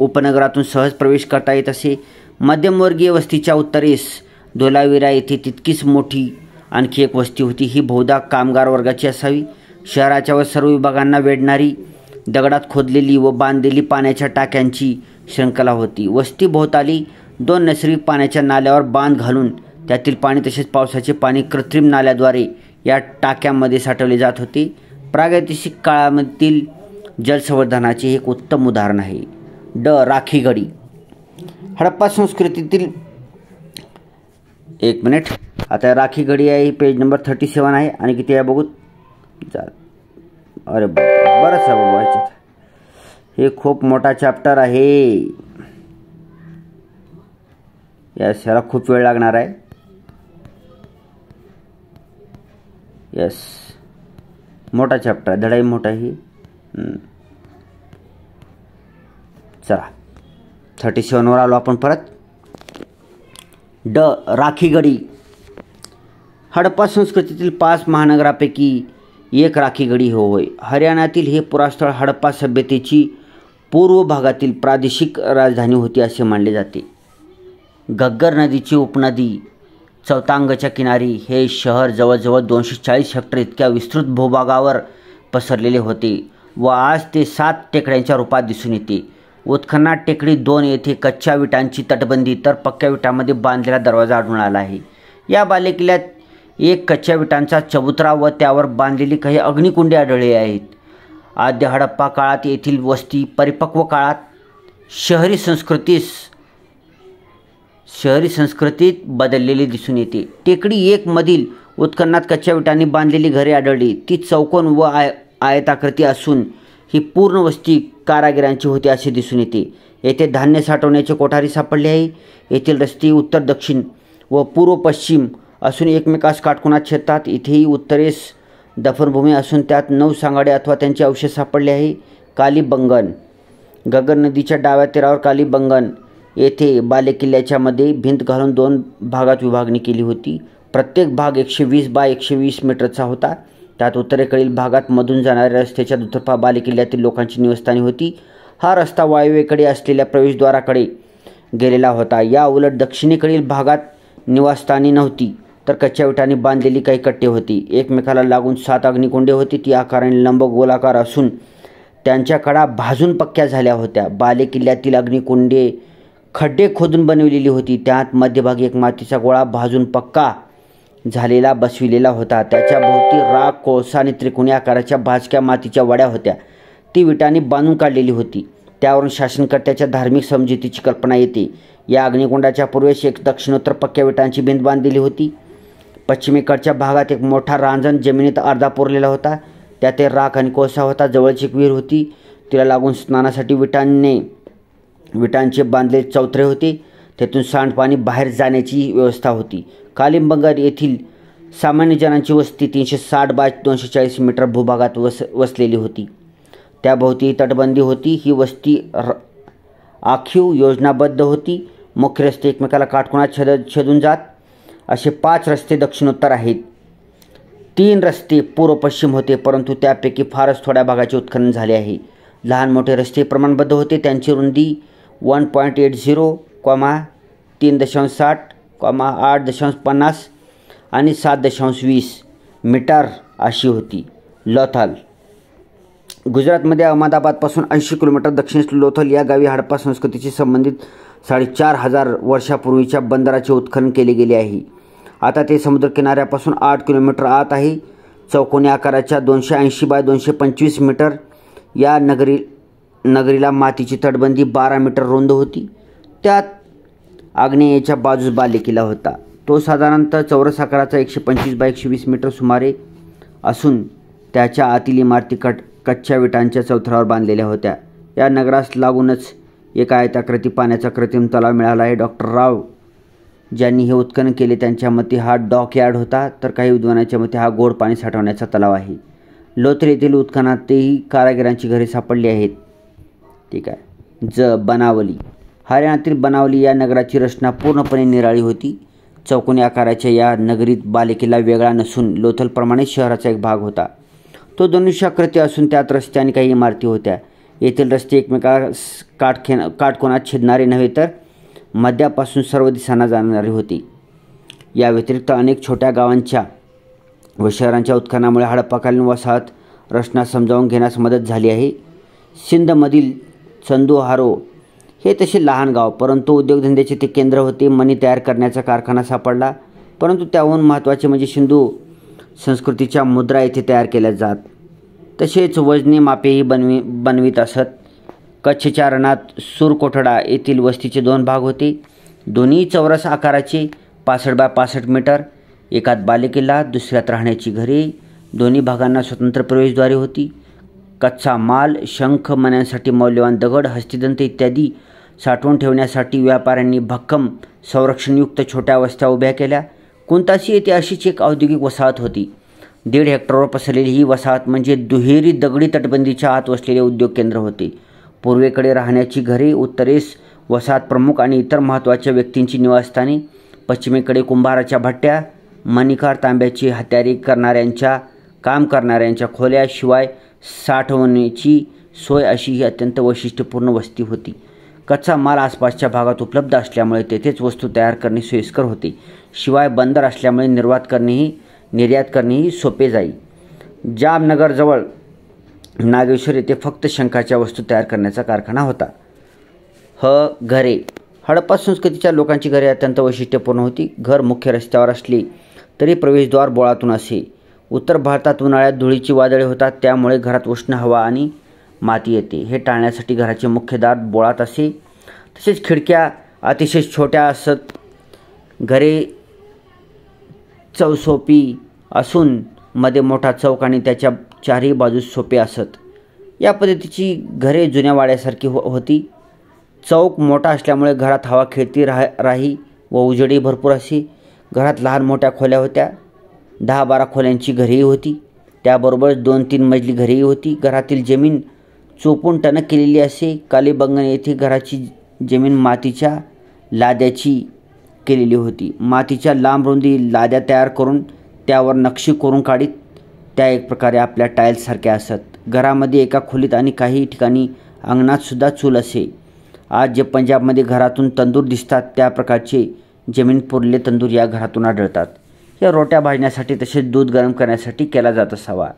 उपनगरातून सहज प्रवेश करता येत असे. मध्यमवर्गीय वस्तीच्या उत्तरेस धोलावीरा येथे तितकीच मोठी आणखी एक वस्ती होती. ही बहुधा कामगार वर्गाची असावी. शहराच्या व सर्व विभागांना वेढणारी दगडात खोदलेली व बांधलेली पाण्याच्या टाक्यांची शृंखला होती. वस्ती भोवताली 2 नैसर्गिक पाण्याच्या नाल्यावर बांध घालून त्यातील पाणी तसेच पावसाचे पाणी कृत्रिम नाल्याद्वारे या टाक्यांमध्ये साठवले जात होते. प्रागैतिहासिक काळामधील जलसंवर्धनाचे हे एक उत्तम उदाहरण आहे. राखीगडी. हडप्पा संस्कृतीतील एक मिनिट, आता राखीगडी आहे, पेज नंबर 37 आहे आणि किती आहे बघू. अरे बरंच आहे बाबा ह्याच्यात, हे खूप मोठा चॅप्टर आहे. यस, ह्याला खूप वेळ लागणार आहे. यस, मोठा चॅप्टर आहे, धडाई मोठा आहे. चला 37वर आलो आपण परत. राखीगडी. हडप्पा संस्कृतीतील 5 महानगरापैकी एक राखीगडी होय. हरियाणातील हे पुरास्थळ हडप्पा सभ्यतेची पूर्व भागातील प्रादेशिक राजधानी होती असे मानले जाते. घग्गर नदीची उपनदी चौतांगच्या किनारी हे शहर जवळजवळ 240 हेक्टर इतक्या विस्तृत भूभागावर पसरलेले होते व आज ते 7 टेकड्यांच्या रूपात दिसून येते. उत्खननात टेकडी 2 येथे कच्च्या विटांची तटबंदी तर पक्क्या विटांमध्ये बांधलेला दरवाजा आढळून आला आहे. या बालेकिल्ल्यात एक कच्च्या विटांचा चबुतरा व त्यावर बांधलेली काही अग्निकुंडे आढळली आहेत. आद्य हडप्पा काळात येथील वस्ती परिपक्व काळात शहरी संस्कृतीत बदललेली दिसून येते. टेकडी 1 मधील उत्खननात कच्च्या विटांनी बांधलेली घरे आढळली. ती चौकोन व आयताकृती असून ही पूर्ण वस्ती कारागिरांची होती असे दिसून येते. येथे धान्य साठवण्याचे कोठारी सापडले आहे. येथील रस्ते उत्तर दक्षिण व पूर्व पश्चिम असून एकमेकास काटकोनात छेदतात. इथेही उत्तरेस दफनभूमी असून त्यात 9 सांगाडे अथवा त्यांचे अवशेष सापडले आहे. कालीबंगन. घग्गर नदीच्या डाव्या तीरावर कालीबंगन येथे बालेकिल्ल्याच्या मध्ये भिंत घालून 2 भागात विभागणी केली होती. प्रत्येक भाग 120 बाय 120 मीटरचा होता. त्यात उत्तरेकडील भागात मधून जाणाऱ्या रस्त्याच्या दुतर्फा बालेकिल्ल्यातील लोकांची निवासस्थाने होती. हा रस्ता वायव्येकडे असलेल्या प्रवेशद्वाराकडे गेलेला होता. या उलट दक्षिणेकडील भागात निवासस्थाने नव्हती तर कच्च्या विटांनी बांधलेली काही कट्टे होती. एकमेकाला लागून 7 अग्निकुंडे होती. ती आकाराने लंब गोलाकार असून त्यांच्या कडा भाजून पक्क्या झाल्या होत्या. बालेकिल्ल्यातील अग्निकुंडे खड्डे खोदून बनवलेली होती. त्यात मध्यभागी एक मातीचा गोळा भाजून पक्का झालेला बसविलेला होता. त्याच्या भोवती राख, कोळसा आणि त्रिकोणी आकाराच्या भाजक्या मातीच्या वड्या होत्या. ती विटांनी बांधून काढलेली होती. त्यावरून शासनकर्त्याच्या धार्मिक समजुतीची कल्पना येते. या अग्निकुंडाच्या पूर्वेस एक दक्षिणोत्तर पक्क्या विटांची भिंत बांधलेली होती. पश्चिमेकडच्या भागात एक मोठा रांजण जमिनीत अर्धा पुरलेला होता. त्यात राख आणि कोळसा होता. जवळची एक विहीर होती. तिला लागून स्नानासाठी विटांचे बांधलेले चौथरे होते. तेथून सांडपाणी बाहेर जाण्याची व्यवस्था होती. कालिबंगन येथील सामान्य जनांची वस्ती 360 बाय 240 मीटर भूभागात वसलेली होती. त्याभोवती तटबंदी होती. ही वस्ती आखीव योजनाबद्ध होती. मुख्य रस्ते एकमेकाला काटकोनात छेदून जात. असे 5 रस्ते दक्षिणोत्तर आहेत. 3 रस्ते पूर्व पश्चिम होते, परंतु त्यापैकी फारच थोड्या भागाचे उत्खनन झाले आहे. लहान मोठे रस्ते प्रमाणबद्ध होते. त्यांची रुंदी 1.80, 3.60, 8.50 आणि 7.20 मीटर अशी होती. लोथल. गुजरातमध्ये अहमदाबादपासून 80 किलोमीटर दक्षिणेस लोथल या गावी हडप्पा संस्कृतीशी संबंधित 4,500 वर्षापूर्वीच्या बंदराचे उत्खनन केले गेले आहे. आता ते समुद्रकिनाऱ्यापासून 8 किलोमीटर आत आहे. चौकोनी आकाराच्या 280 बाय 225 मीटर या नगरीला मातीची तटबंदी 12 मीटर रुंद होती. त्यात आग्नेयेच्या बाजूस बालेकिल्ला होता. तो साधारणतः चौरस आकाराचा 125 बाय 120 मीटर सुमारे असून त्याच्या आतील इमारती कच्च्या विटांच्या चौथऱ्यावर बांधलेल्या होत्या. या नगरास लागूनच एक आयताकृती पाण्याचा कृत्रिम तलाव मिळाला आहे. डॉक्टर राव ज्यांनी हे उत्खनन केले त्यांच्या मते हा डॉकयार्ड होता, तर काही विद्वानांच्या मते हा गोड पाणी साठवण्याचा तलाव आहे. लोथल येथील उत्खननातही कारागिरांची घरे सापडली आहेत. ठीक आहे. बनावली. हरियाणातील बनावली या नगराची रचना पूर्णपणे निराळी होती. चौकोनी आकाराच्या या नगरीत बालेकिल्ला वेगळा नसून लोथलप्रमाणे शहराचा एक भाग होता. तो धनुष्याकृती असून त्यात रस्ते आणि काही इमारती होत्या. येथील रस्ते एकमेकास काटकोनात छेदणारे नव्हे तर मध्यापासून सर्व दिशांना जाणारी होती. या व्यतिरिक्त अनेक छोट्या गावांच्या व शहरांच्या उत्खननामुळे हडप्पाकालीन वसाहत रचना समजावून घेण्यास मदत झाली आहे. सिंधमधील चंदुहारो हे तसे लहान गाव, परंतु उद्योगधंद्याचे ते केंद्र होते. मणी तयार करण्याचा कारखाना सापडला, परंतु त्याहून महत्त्वाचे म्हणजे सिंधू संस्कृतीच्या मुद्रा येथे तयार केल्या जात. तसेच वजनी मापेही बनवित असत. कच्छच्या रणात सुरकोटडा येथील वस्तीचे 2 भाग होते. दोन्ही चौरस आकाराचे 65 बाय 65 मीटर. एकात बालेकिल्ला, दुसऱ्यात राहण्याची घरे. दोन्ही भागांना स्वतंत्र प्रवेशद्वारे होती. कच्चा माल, शंख, मण्यांसाठी मौल्यवान दगड, हस्तिदंत इत्यादी साठवून ठेवण्यासाठी व्यापाऱ्यांनी भक्कम संरक्षणयुक्त छोट्या वस्त्या उभ्या केल्या. कुंतासी येथे अशीच एक औद्योगिक वसाहत होती. 1.5 हेक्टरवर पसरलेली ही वसाहत म्हणजे दुहेरी दगडी तटबंदीच्या आत वसलेले उद्योग केंद्र होते. पूर्वेकडे राहण्याची घरे, उत्तरेस वसाहत प्रमुख आणि इतर महत्त्वाच्या व्यक्तींची निवासस्थाने, पश्चिमेकडे कुंभाराच्या भट्ट्या, मणिकार, तांब्याची हत्यारे काम करणाऱ्यांच्या खोल्या, शिवाय साठवणीची सोय अशी ही अत्यंत वैशिष्ट्यपूर्ण वस्ती होती. कच्चा माल आसपासच्या भागात उपलब्ध असल्यामुळे तेथेच वस्तू तयार करणे सोयीस्कर होते. शिवाय बंदर असल्यामुळे निर्यात करणेही सोपे जाई. जामनगरजवळ नागेश्वर येथे फक्त शंखाच्या वस्तू तयार करण्याचा कारखाना होता. घरे. हडप्पा संस्कृतीच्या लोकांची घरे अत्यंत वैशिष्ट्यपूर्ण होती. घर मुख्य रस्त्यावर असले तरी प्रवेशद्वार बोळातून असे. उत्तर भारतात उन्हाळ्यात धुळीची वादळे होतात, त्यामुळे घरात उष्ण हवा आणि माती येते. हे टाळण्यासाठी घराचे मुख्य दार बोळात असे. तसेच खिडक्या अतिशय छोट्या असत. घरे चौसोपी असून मध्ये मोठा चौक आणि त्याच्या चारही बाजूस सोपे असत. या पद्धतीची घरे जुन्या वाड्यासारखी होती. चौक मोठा असल्यामुळे घरात हवा खेळती राही व उजेडही भरपूर असे. घरात लहान मोठ्या खोल्या होत्या. 10-12 खोल्यांची घरेही होती. त्याबरोबर 2-3 मजली घरेही होती. घरातील जमीन चोपून टणक केलेली असे. कालीबंगन येथे घराची जमीन मातीच्या लाद्याची केलेली होती. मातीच्या लांब रुंदी लाद्या तयार करून त्यावर नक्षी कोरून काढीत. त्या एक प्रकारे आपल्या टाईल्ससारख्या असत. घरामध्ये एका खोलीत आणि काही ठिकाणी अंगणात सुद्धा चूल असे. आज जे पंजाबमध्ये घरातून तंदूर दिसतात त्या प्रकारचे जमीन पुरलेले तंदूर या घरातून आढळतात. या रोट्या भाजण्यासाठी तसेच दूध गरम करण्यासाठी केला जात असावा.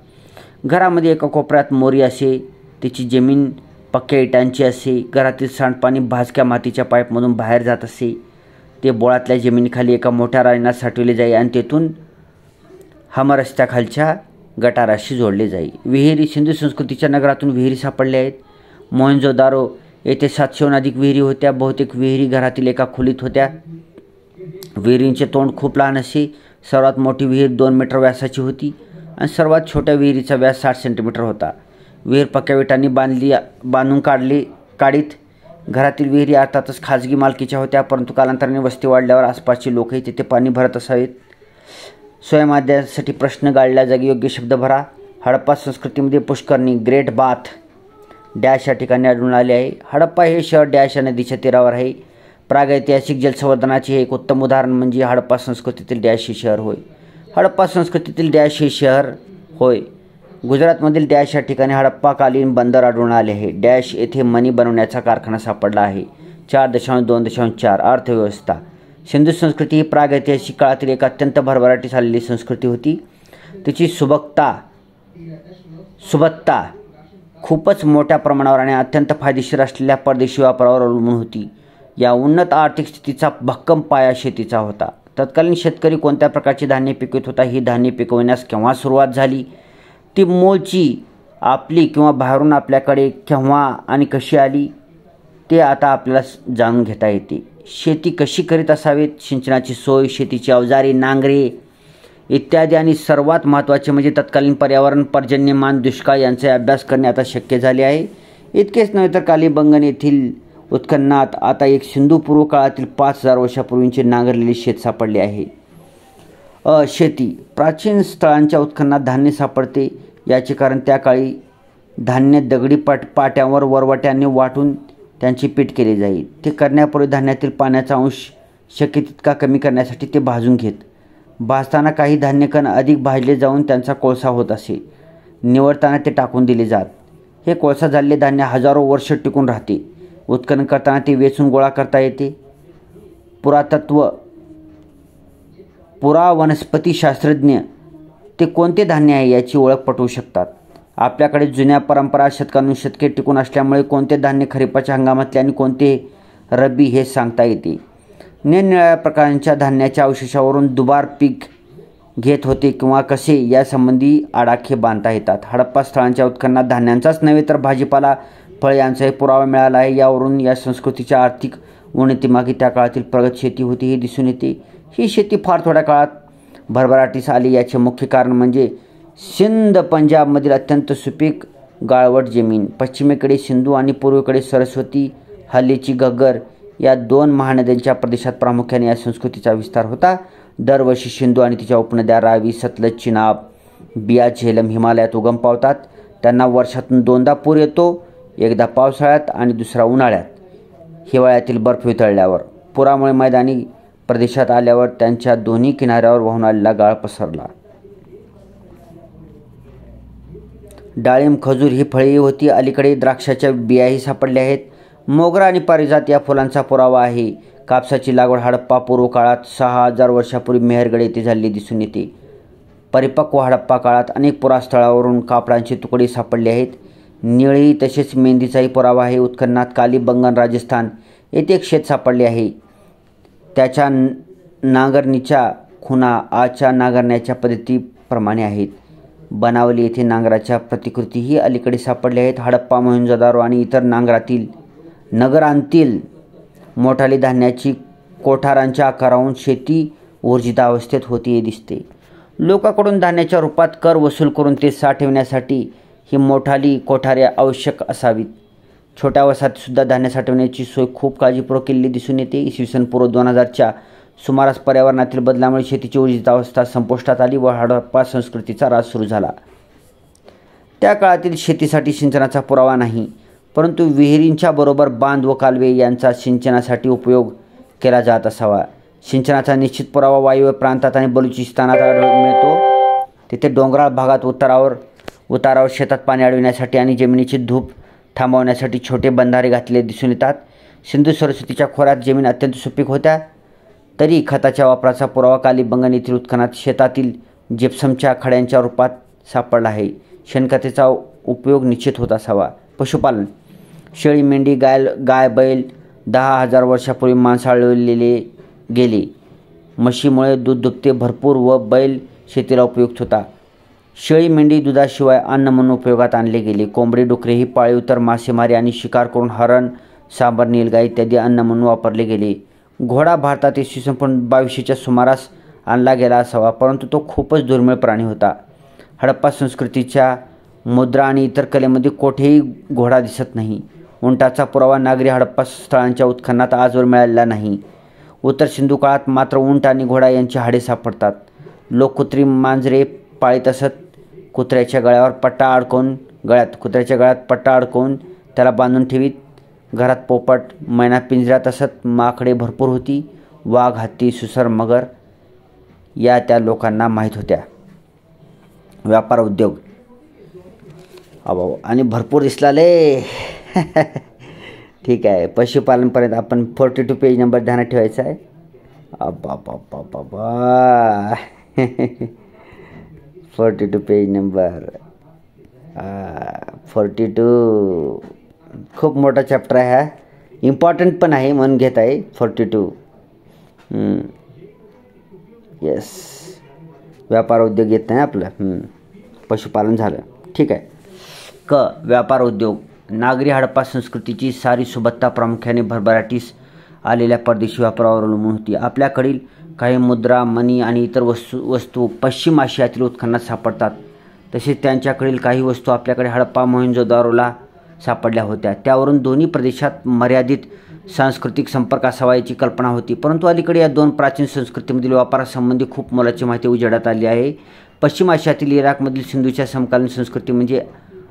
घरामध्ये एका कोपऱ्यात मोरी असे. त्याची जमीन पक्क्या इटांची असे. घरातील सांडपाणी भाजक्या मातीच्या पाईपमधून बाहेर जात असे. ते बोळातल्या जमिनीखाली एका मोठ्या रांजणात साठवले जाई आणि तेथून हमरस्त्याखालच्या गटाराशी जोडले जाई. विहिरी. सिंधू संस्कृतीच्या नगरातून विहिरी सापडल्या आहेत. मोहनजोदारो येथे 700हून अधिक विहिरी होत्या. बहुतेक विहिरी घरातील एका खोलीत होत्या. विहिरींचे तोंड खूप लहान असे. सर्वात मोठी विहीर 2 मीटर व्यासाची होती आणि सर्वात छोट्या विहिरीचा व्यास 60 सेंटीमीटर होता. विहीर पक्क्या विटांनी बांधून काढीत. घरातील विहिरी अर्थातच खाजगी मालकीच्या होत्या, परंतु कालांतराने वस्ती वाढल्यावर आसपासचे लोकही तिथे पाणी भरत असावेत. स्वयंपाकासाठी प्रश्न गाळल्या जागी योग्य शब्द भरा. हडप्पा संस्कृतीमध्ये पुष्करणी, ग्रेट बाथ डॅश या ठिकाणी आढळून आले आहे. हडप्पा हे शहर डॅश या नदीच्या तीरावर आहे. प्रागैतिहासिक जलसंवर्धनाचे हे एक उत्तम उदाहरण म्हणजे हडप्पा संस्कृतीतील डॅश हे शहर होय. हडप्पा संस्कृतीतील डॅश हे शहर होय. गुजरातमधील डॅश या ठिकाणी हडप्पाकालीन बंदर आढळून आले आहे. डॅश येथे मणी बनवण्याचा कारखाना सापडला आहे. 4.2.4 अर्थव्यवस्था. सिंधू संस्कृती ही प्रागैतिहासिक काळातील एक अत्यंत भरभराटीस आलेली संस्कृती होती. तिची सुबत्ता खूपच मोठ्या प्रमाणावर आणि अत्यंत फायदेशीर असलेल्या परदेशी वापरावर अवलंबून होती. या उन्नत आर्थिक स्थितीचा भक्कम पाया शेतीचा होता. तत्कालीन शेतकरी कोणत्या प्रकारचे धान्य पिकवत होता, ही धान्य पिकवण्यास केव्हा सुरुवात झाली, ती मूळची आपली किंवा बाहेरून आपल्याकडे केव्हा आणि कशी आली, ते आता आपल्याला जाणून घेता येते. शेती कशी करीत असावेत, सिंचनाची सोय, शेतीची अवजारे, नांगरे इत्यादी आणि सर्वात महत्त्वाचे म्हणजे तत्कालीन पर्यावरण, पर्जन्यमान, दुष्काळ यांचा अभ्यास करणे आता शक्य झाले आहे. इतकेच नव्हे तर कालीबंगन येथील उत्खननात आता एक सिंधू पूर्व काळातील 5000 वर्षापूर्वीचे नांगरलेले शेत सापडले आहे. शेती. प्राचीन स्थळांच्या उत्खननात धान्य सापडते. याचे कारण त्या काळी धान्य दगडी पाट्यांवर वरवट्याने वाटून त्यांची पीठ केली जाई. ते करण्यापूर्वी धान्यातील पाण्याचा अंश शक्य तितका कमी करण्यासाठी ते भाजून घेत. भाजताना काही धान्यकण अधिक भाजले जाऊन त्यांचा कोळसा होत असे. निवडताना ते टाकून दिले जात. हे कोळसा झालेले धान्य हजारो वर्ष टिकून राहते. उत्खनन करताना ते वेचून गोळा करता येते. पुरावनस्पतीशास्त्रज्ञ ते कोणते धान्य आहे याची ओळख पटवू शकतात. आपल्याकडे जुन्या परंपरा शतकानुशतके टिकून असल्यामुळे कोणते धान्य खरीपाच्या हंगामातले आणि कोणते रब्बी हे सांगता येते. निरनिराळ्या प्रकारच्या धान्याच्या अवशेषावरून दुबार पीक घेत होते किंवा कसे यासंबंधी आडाखे बांधता येतात. हडप्पा स्थळांच्या उत्खननात धान्यांचाच नव्हे तर भाजीपाला, फळे यांचाही पुरावा मिळाला आहे. यावरून या संस्कृतीच्या आर्थिक उन्नतीमागे त्या काळातील प्रगत शेती होती हे दिसून येते. ही शेती फार थोड्या काळात भरभराटीस आली. याचे मुख्य कारण म्हणजे सिंध पंजाबमधील अत्यंत सुपीक गाळवट जमीन. पश्चिमेकडे सिंधू आणि पूर्वेकडे सरस्वती, हल्लीची घग्गर या 2 महानद्यांच्या प्रदेशात प्रामुख्याने या संस्कृतीचा विस्तार होता. दरवर्षी सिंधू आणि तिच्या उपनद्या रावी, सतलज, चिनाब, बियास, झेलम हिमालयात उगम पावतात. त्यांना वर्षातून 2दा पूर येतो, एकदा पावसाळ्यात आणि दुसरा उन्हाळ्यात. हिवाळ्यातील बर्फ वितळल्यावर. पुरामुळे मैदानी प्रदेशात आल्यावर त्यांच्या दोन्ही किनाऱ्यावर वाहून आलेला गाळ पसरला. डाळिंब, खजूर ही फळेही होती. अलीकडे द्राक्षाच्या बियाही सापडल्या आहेत. मोगरा आणि पारिजात या फुलांचा पुरावा आहे. कापसाची लागवड हडप्पा पूर्व काळात 6000 वर्षापूर्वी मेहरगड येथे झालेली दिसून येते. परिपक्व हडप्पा काळात अनेक पुरास्थळावरून कापडांचे तुकडे सापडले आहेत. निळी तसेच मेहंदीचाही पुरावा आहे. उत्खननात कालीबंगन, राजस्थान येथे एक शेत सापडले आहे. त्याच्या नांगरणीच्या खुणा आजच्या नांगरण्याच्या पद्धतीप्रमाणे आहेत. बनावली येथे नांगराच्या प्रतिकृतीही अलीकडे सापडल्या आहेत. हडप्पा, मोहेंजोदारो आणि इतर नगरांतील मोठाली धान्याची कोठारांच्या आकाराहून शेती ऊर्जितावस्थेत होती हे दिसते. लोकांकडून धान्याच्या रूपात कर वसूल करून ते साठवण्यासाठी ही मोठाली कोठारे आवश्यक असावीत. छोट्या वसाहतीसुद्धा धान्य साठवण्याची सोय खूप काळजीपूर्वक केलेली दिसून येते. इसवी पूर्व 2000च्या सुमारास पर्यावरणातील बदलामुळे शेतीची ऊर्जितावस्था संपुष्टात आली व हडप्पा संस्कृतीचा ऱ्हास सुरू झाला. त्या काळातील शेतीसाठी सिंचनाचा पुरावा नाही, परंतु विहिरींच्या बरोबर बांध व कालवे यांचा सिंचनासाठी उपयोग केला जात असावा. सिंचनाचा निश्चित पुरावा वायव्य प्रांतात आणि बलुचिस्तानात आढळून मिळतो. तिथे डोंगराळ भागात उतारावर शेतात पाणी अडविण्यासाठी आणि जमिनीची धूप थांबवण्यासाठी छोटे बंधारे घातलेले दिसून येतात. सिंधू सरस्वतीच्या खोऱ्यात जमीन अत्यंत सुपीक होत्या. तरी खताच्या वापराचा पुरावा कालीबंगन येथील उत्खननात शेतातील जिप्समच्या खड्यांच्या रूपात सापडला आहे. शेणखताचा उपयोग निश्चित होत असावा. पशुपालन. शेळी, मेंढी, गाय, बैल 10,000 वर्षापूर्वी मांसाळलेले गेले. म्हशीमुळे दूध दुभते भरपूर व बैल शेतीला उपयुक्त होता. शेळी, मेंढी दुधाशिवाय अन्न म्हणून उपयोगात आणले गेले. कोंबडी, डुकरे ही पाळीव तर मासेमारी आणि शिकार करून हरण, सांबर, नीलगाई इत्यादी अन्न म्हणून वापरले गेले. घोडा भारतात इसवी सन 2200च्या सुमारास आणला गेला असावा, परंतु तो खूपच दुर्मिळ प्राणी होता. हडप्पा संस्कृतीच्या मुद्रा आणि इतर कलेमध्ये कोठेही घोडा दिसत नाही. उंटाचा पुरावा नागरी हडप्पा स्थळांच्या उत्खननात आजवर मिळालेला नाही. उत्तर सिंधू काळात मात्र उंट आणि घोडा यांची हाडे सापडतात. लोक कृत्रिम मांजरे पाळीत असत. कुत्र्याच्या गळ्यात पट्टा अडकवून त्याला बांधून ठेवीत. घरात पोपट, मैना पिंजऱ्यात असत. माकडे भरपूर होती. वाघ, हत्ती, सुसर, मगर या त्या लोकांना माहीत होत्या. व्यापार, उद्योग आणि भरपूर दिसलाले. ठीक आहे. पशुपालनपर्यंत आपण 42 पेज नंबर ध्यानात ठेवायचा आहे. बाबा 42 पेज नंबर 42 खूप मोठा चॅप्टर आहे हा. इम्पॉर्टंट पण आहे म्हणून घेत आहे 42. येस. व्यापार उद्योग येत नाही आपलं. पशुपालन झालं. ठीक आहे. व्यापार उद्योग. नागरी हडप्पा संस्कृतीची सारी सुबत्ता प्रामुख्याने भरभराटीस आलेल्या परदेशी व्यापारावर अवलंबून होती. आपल्याकडील काही मुद्रा, मणी आणि इतर वस्तू पश्चिम आशियातील उत्खननात सापडतात. तसेच त्यांच्याकडील काही वस्तू आपल्याकडे हडप्पा, मोहेंजोदारोला सापडल्या होत्या. त्यावरून दोन्ही प्रदेशात मर्यादित सांस्कृतिक संपर्क असावा याची कल्पना होती. परंतु अलीकडे या 2 प्राचीन संस्कृतीमधील व्यापारासंबंधी खूप मोलाची माहिती उजेडात आली आहे. पश्चिम आशियातील इराकमधील सिंधूच्या समकालीन संस्कृती म्हणजे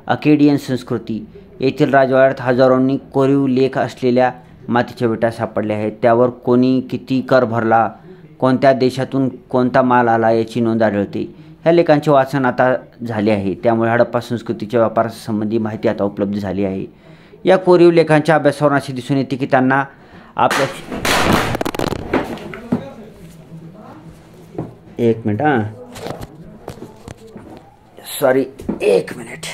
अकेडियन संस्कृती. येथील राजवाड्यात हजारोंनी कोरीव लेख असलेल्या मातीच्या विटा सापडल्या आहेत. त्यावर कोणी किती कर भरला, कोणत्या देशातून कोणता माल आला याची नोंद आढळते. ह्या लेखांचे वाचन आता झाले आहे. त्यामुळे हडप्पा संस्कृतीच्या व्यापारासंबंधी माहिती आता उपलब्ध झाली आहे. या कोरीव लेखांच्या अभ्यासावरून असे दिसून येते की त्यांना आपल्या एक मिनिट हां, सॉरी, एक मिनिट.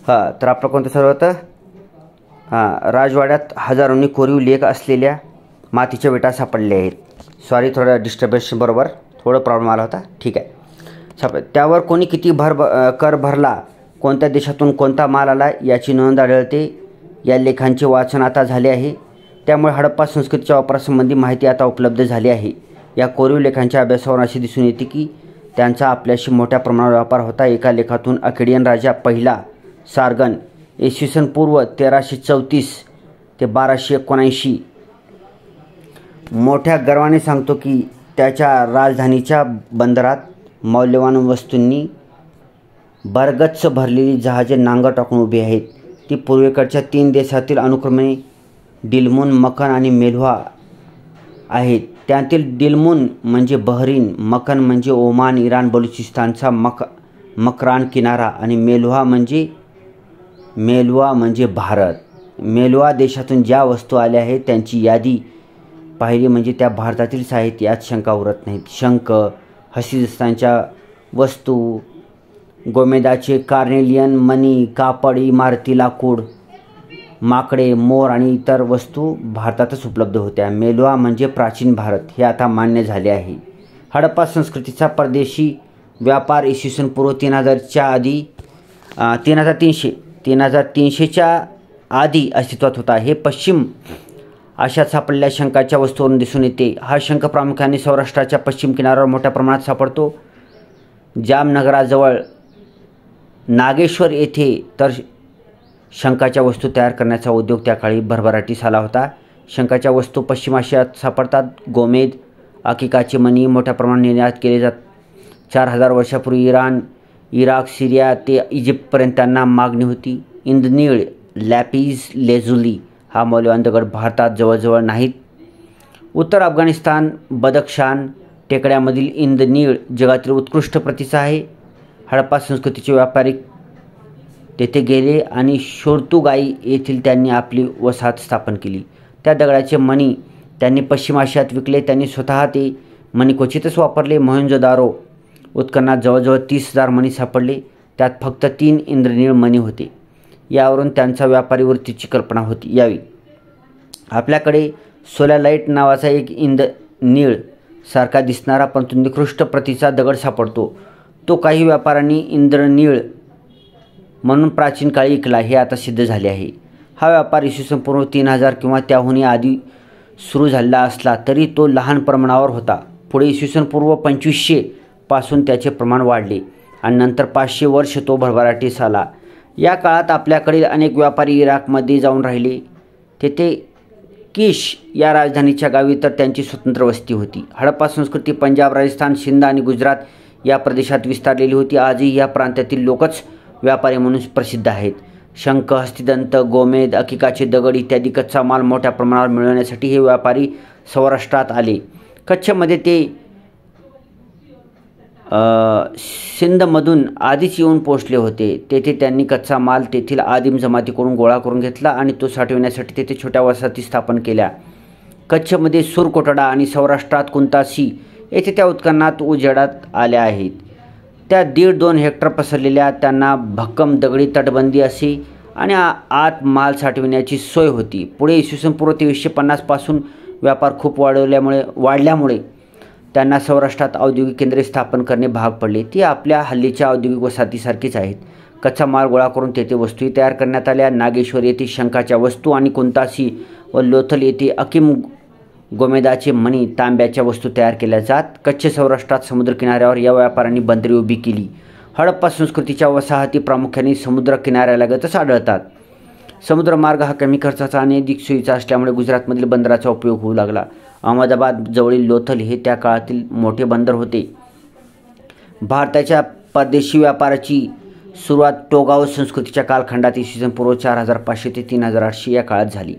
हां, तर आपलं कोणतं सर्व होतं? हां, राजवाड्यात हजारोंनी कोरीव लेख असलेल्या मातीच्या विटा सापडल्या आहेत. सॉरी, थोडं डिस्टर्बन्स बरोबर थोडं प्रॉब्लेम आला होता. ठीक आहे. त्यावर कोणी किती कर भरला, कोणत्या देशातून कोणता माल आला याची नोंद आढळते. या लेखांचे वाचन आता झाले आहे. त्यामुळे हडप्पा संस्कृतीच्या वापरासंबंधी माहिती आता उपलब्ध झाली आहे. या कोरीव लेखांच्या अभ्यासावरून असे दिसून येते की त्यांचा आपल्याशी मोठ्या प्रमाणावर व्यापार होता. एका लेखातून अकेडियन राजा पहिला सार्गन इसवी सन पूर्व 1334 ते 1279 मोठ्या गर्वाने सांगतो की त्याच्या राजधानीच्या बंदरात मौल्यवान वस्तूंनी भरगच्च भरलेली जहाजे नांगर टाकून उभी आहेत. ती पूर्वेकडच्या 3 देशातील अनुक्रमे डिल्मुन, मकन आणि मेल्हा आहेत. त्यातील डिल्मुन म्हणजे बहरीन, मकन म्हणजे ओमान, इराण, बलुचिस्तानचा मकरान किनारा आणि मेल्हा म्हणजे भारत. मेल्हा देशातून ज्या वस्तू आल्या आहेत त्यांची यादी पाहिली म्हणजे त्या भारतातीलच आहेत यात शंका उरत नाहीत. शंख, हसीस्थानच्या वस्तू, गोमेदाचे कार्नेलियन मणी, कापड, इमारती, लाकूड, माकडे, मोर आणि इतर वस्तू भारतातच उपलब्ध होत्या. मेल्हा म्हणजे प्राचीन भारत हे आता मान्य झाले आहे. हडप्पा संस्कृतीचा परदेशी व्यापार इसवी सन पूर्व 3000च्या आधी 3300च्या आधी अस्तित्वात होता. हे पश्चिम आशियात सापडलेल्या शंखाच्या वस्तूवरून दिसून येते. हा शंख प्रामुख्याने सौराष्ट्राच्या पश्चिम किनाऱ्यावर मोठ्या प्रमाणात सापडतो. जामनगराजवळ नागेश्वर येथे तर शंखाच्या वस्तू तयार करण्याचा उद्योग त्या काळी भरभराटीस आला होता. शंखाच्या वस्तू पश्चिम आशियात सापडतात. गोमेद, अकिकाचे मणी मोठ्या प्रमाणात निर्यात केले जातात. 4000 वर्षापूर्वी इराण, इराक, सिरिया ते इजिप्तपर्यंत त्यांना मागणी होती. इंद्रनीळ, लॅपिस लेझुली हा मौल्यवान दगड भारतात जवळजवळ नाहीत. उत्तर अफगाणिस्तान, बदक्षान टेकड्यामधील इंद्रनीळ जगातील उत्कृष्ट प्रतीचा आहे. हडप्पा संस्कृतीचे व्यापारी तेथे गेले आणि शोर्तुगाई येथील त्यांनी आपली वसाहत स्थापन केली. त्या दगडाचे मणी त्यांनी पश्चिम आशियात विकले. त्यांनी स्वतः ते मणी क्वचितच वापरले. मोहेंजोदारो उत्खननात जवळजवळ 30,000 मणी सापडले. त्यात फक्त 3 इंद्रनीळ मणी होते. यावरून त्यांचा व्यापारी वृत्तीची कल्पना होती यावी. आपल्याकडे सोलॅलाईट नावाचा एक इंद्रनीळ सारखा दिसणारा परंतु निकृष्ट प्रतीचा दगड सापडतो. तो काही व्यापाऱ्यांनी इंद्रनीळ म्हणून प्राचीन काळी विकला हे आता सिद्ध झाले आहे. हा व्यापार इसवी सन पूर्व 3000 किंवा त्याहूनही आधी सुरू झालेला असला तरी तो लहान प्रमाणावर होता. पुढे इसवी सन पूर्व 2500 पासून त्याचे प्रमाण वाढले आणि नंतर 500 वर्ष तो भरभराटीस आला. या काळात आपल्याकडील अनेक व्यापारी इराकमध्ये जाऊन राहिले. तेथे किश या राजधानीच्या गावी तर त्यांची स्वतंत्र वस्ती होती. हडप्पा संस्कृती पंजाब, राजस्थान, सिंध आणि गुजरात या प्रदेशात विस्तारलेली होती. आजही या प्रांतातील लोकच व्यापारी म्हणून प्रसिद्ध आहेत. शंख, हस्तिदंत, गोमेद, अकिकाचे दगड इत्यादी कच्चा माल मोठ्या प्रमाणावर मिळवण्यासाठी हे व्यापारी सौराष्ट्रात आले. कच्छमध्ये ते सिंधमधून आधीच येऊन पोहोचले होते. तेथे त्यांनी कच्चा माल तेथील आदिम जमातीकडून गोळा करून घेतला आणि तो साठवण्यासाठी तेथे छोट्या वसाहती स्थापन केल्या. कच्छमध्ये सुरकोटडा आणि सौराष्ट्रात कुंतासी येथे त्या उत्खननात उजेडात आल्या आहेत. त्या 1.5-2 हेक्टर पसरलेल्या त्यांना भक्कम दगडी तटबंदी असे आणि आत माल साठविण्याची सोय होती. पुढे इसवी सन पूर्व 2350 पासून व्यापार खूप वाढल्यामुळे त्यांना सौराष्ट्रात औद्योगिक केंद्रे स्थापन करणे भाग पडले. ती आपल्या हल्लीच्या औद्योगिक वसाहतीसारखीच आहेत. कच्चा माल गोळा करून तेथे वस्तूही तयार करण्यात आल्या. नागेश्वर येथे शंखाच्या वस्तू आणि कुंतासी व लोथल येथे अकिम गोमेदाचे मणी, तांब्याच्या वस्तू तयार केल्या जात. कच्छ सौराष्ट्रात समुद्रकिनाऱ्यावर या व्यापाऱ्यांनी बंदरे उभी केली. हडप्पा संस्कृतीच्या वसाहती प्रामुख्याने समुद्र किनाऱ्यालगतच आढळतात. समुद्रमार्ग हा कमी खर्चाचा आणि अधिक सोयीचा असल्यामुळे गुजरातमधील बंदराचा उपयोग होऊ लागला. अहमदाबाद जवळील लोथल हे त्या काळातील मोठे बंदर होते. भारताच्या परदेशी व्यापाराची सुरुवात टोगाव संस्कृतीच्या कालखंडात इसवी सन पूर्व 4500 ते 3800 या काळात झाली.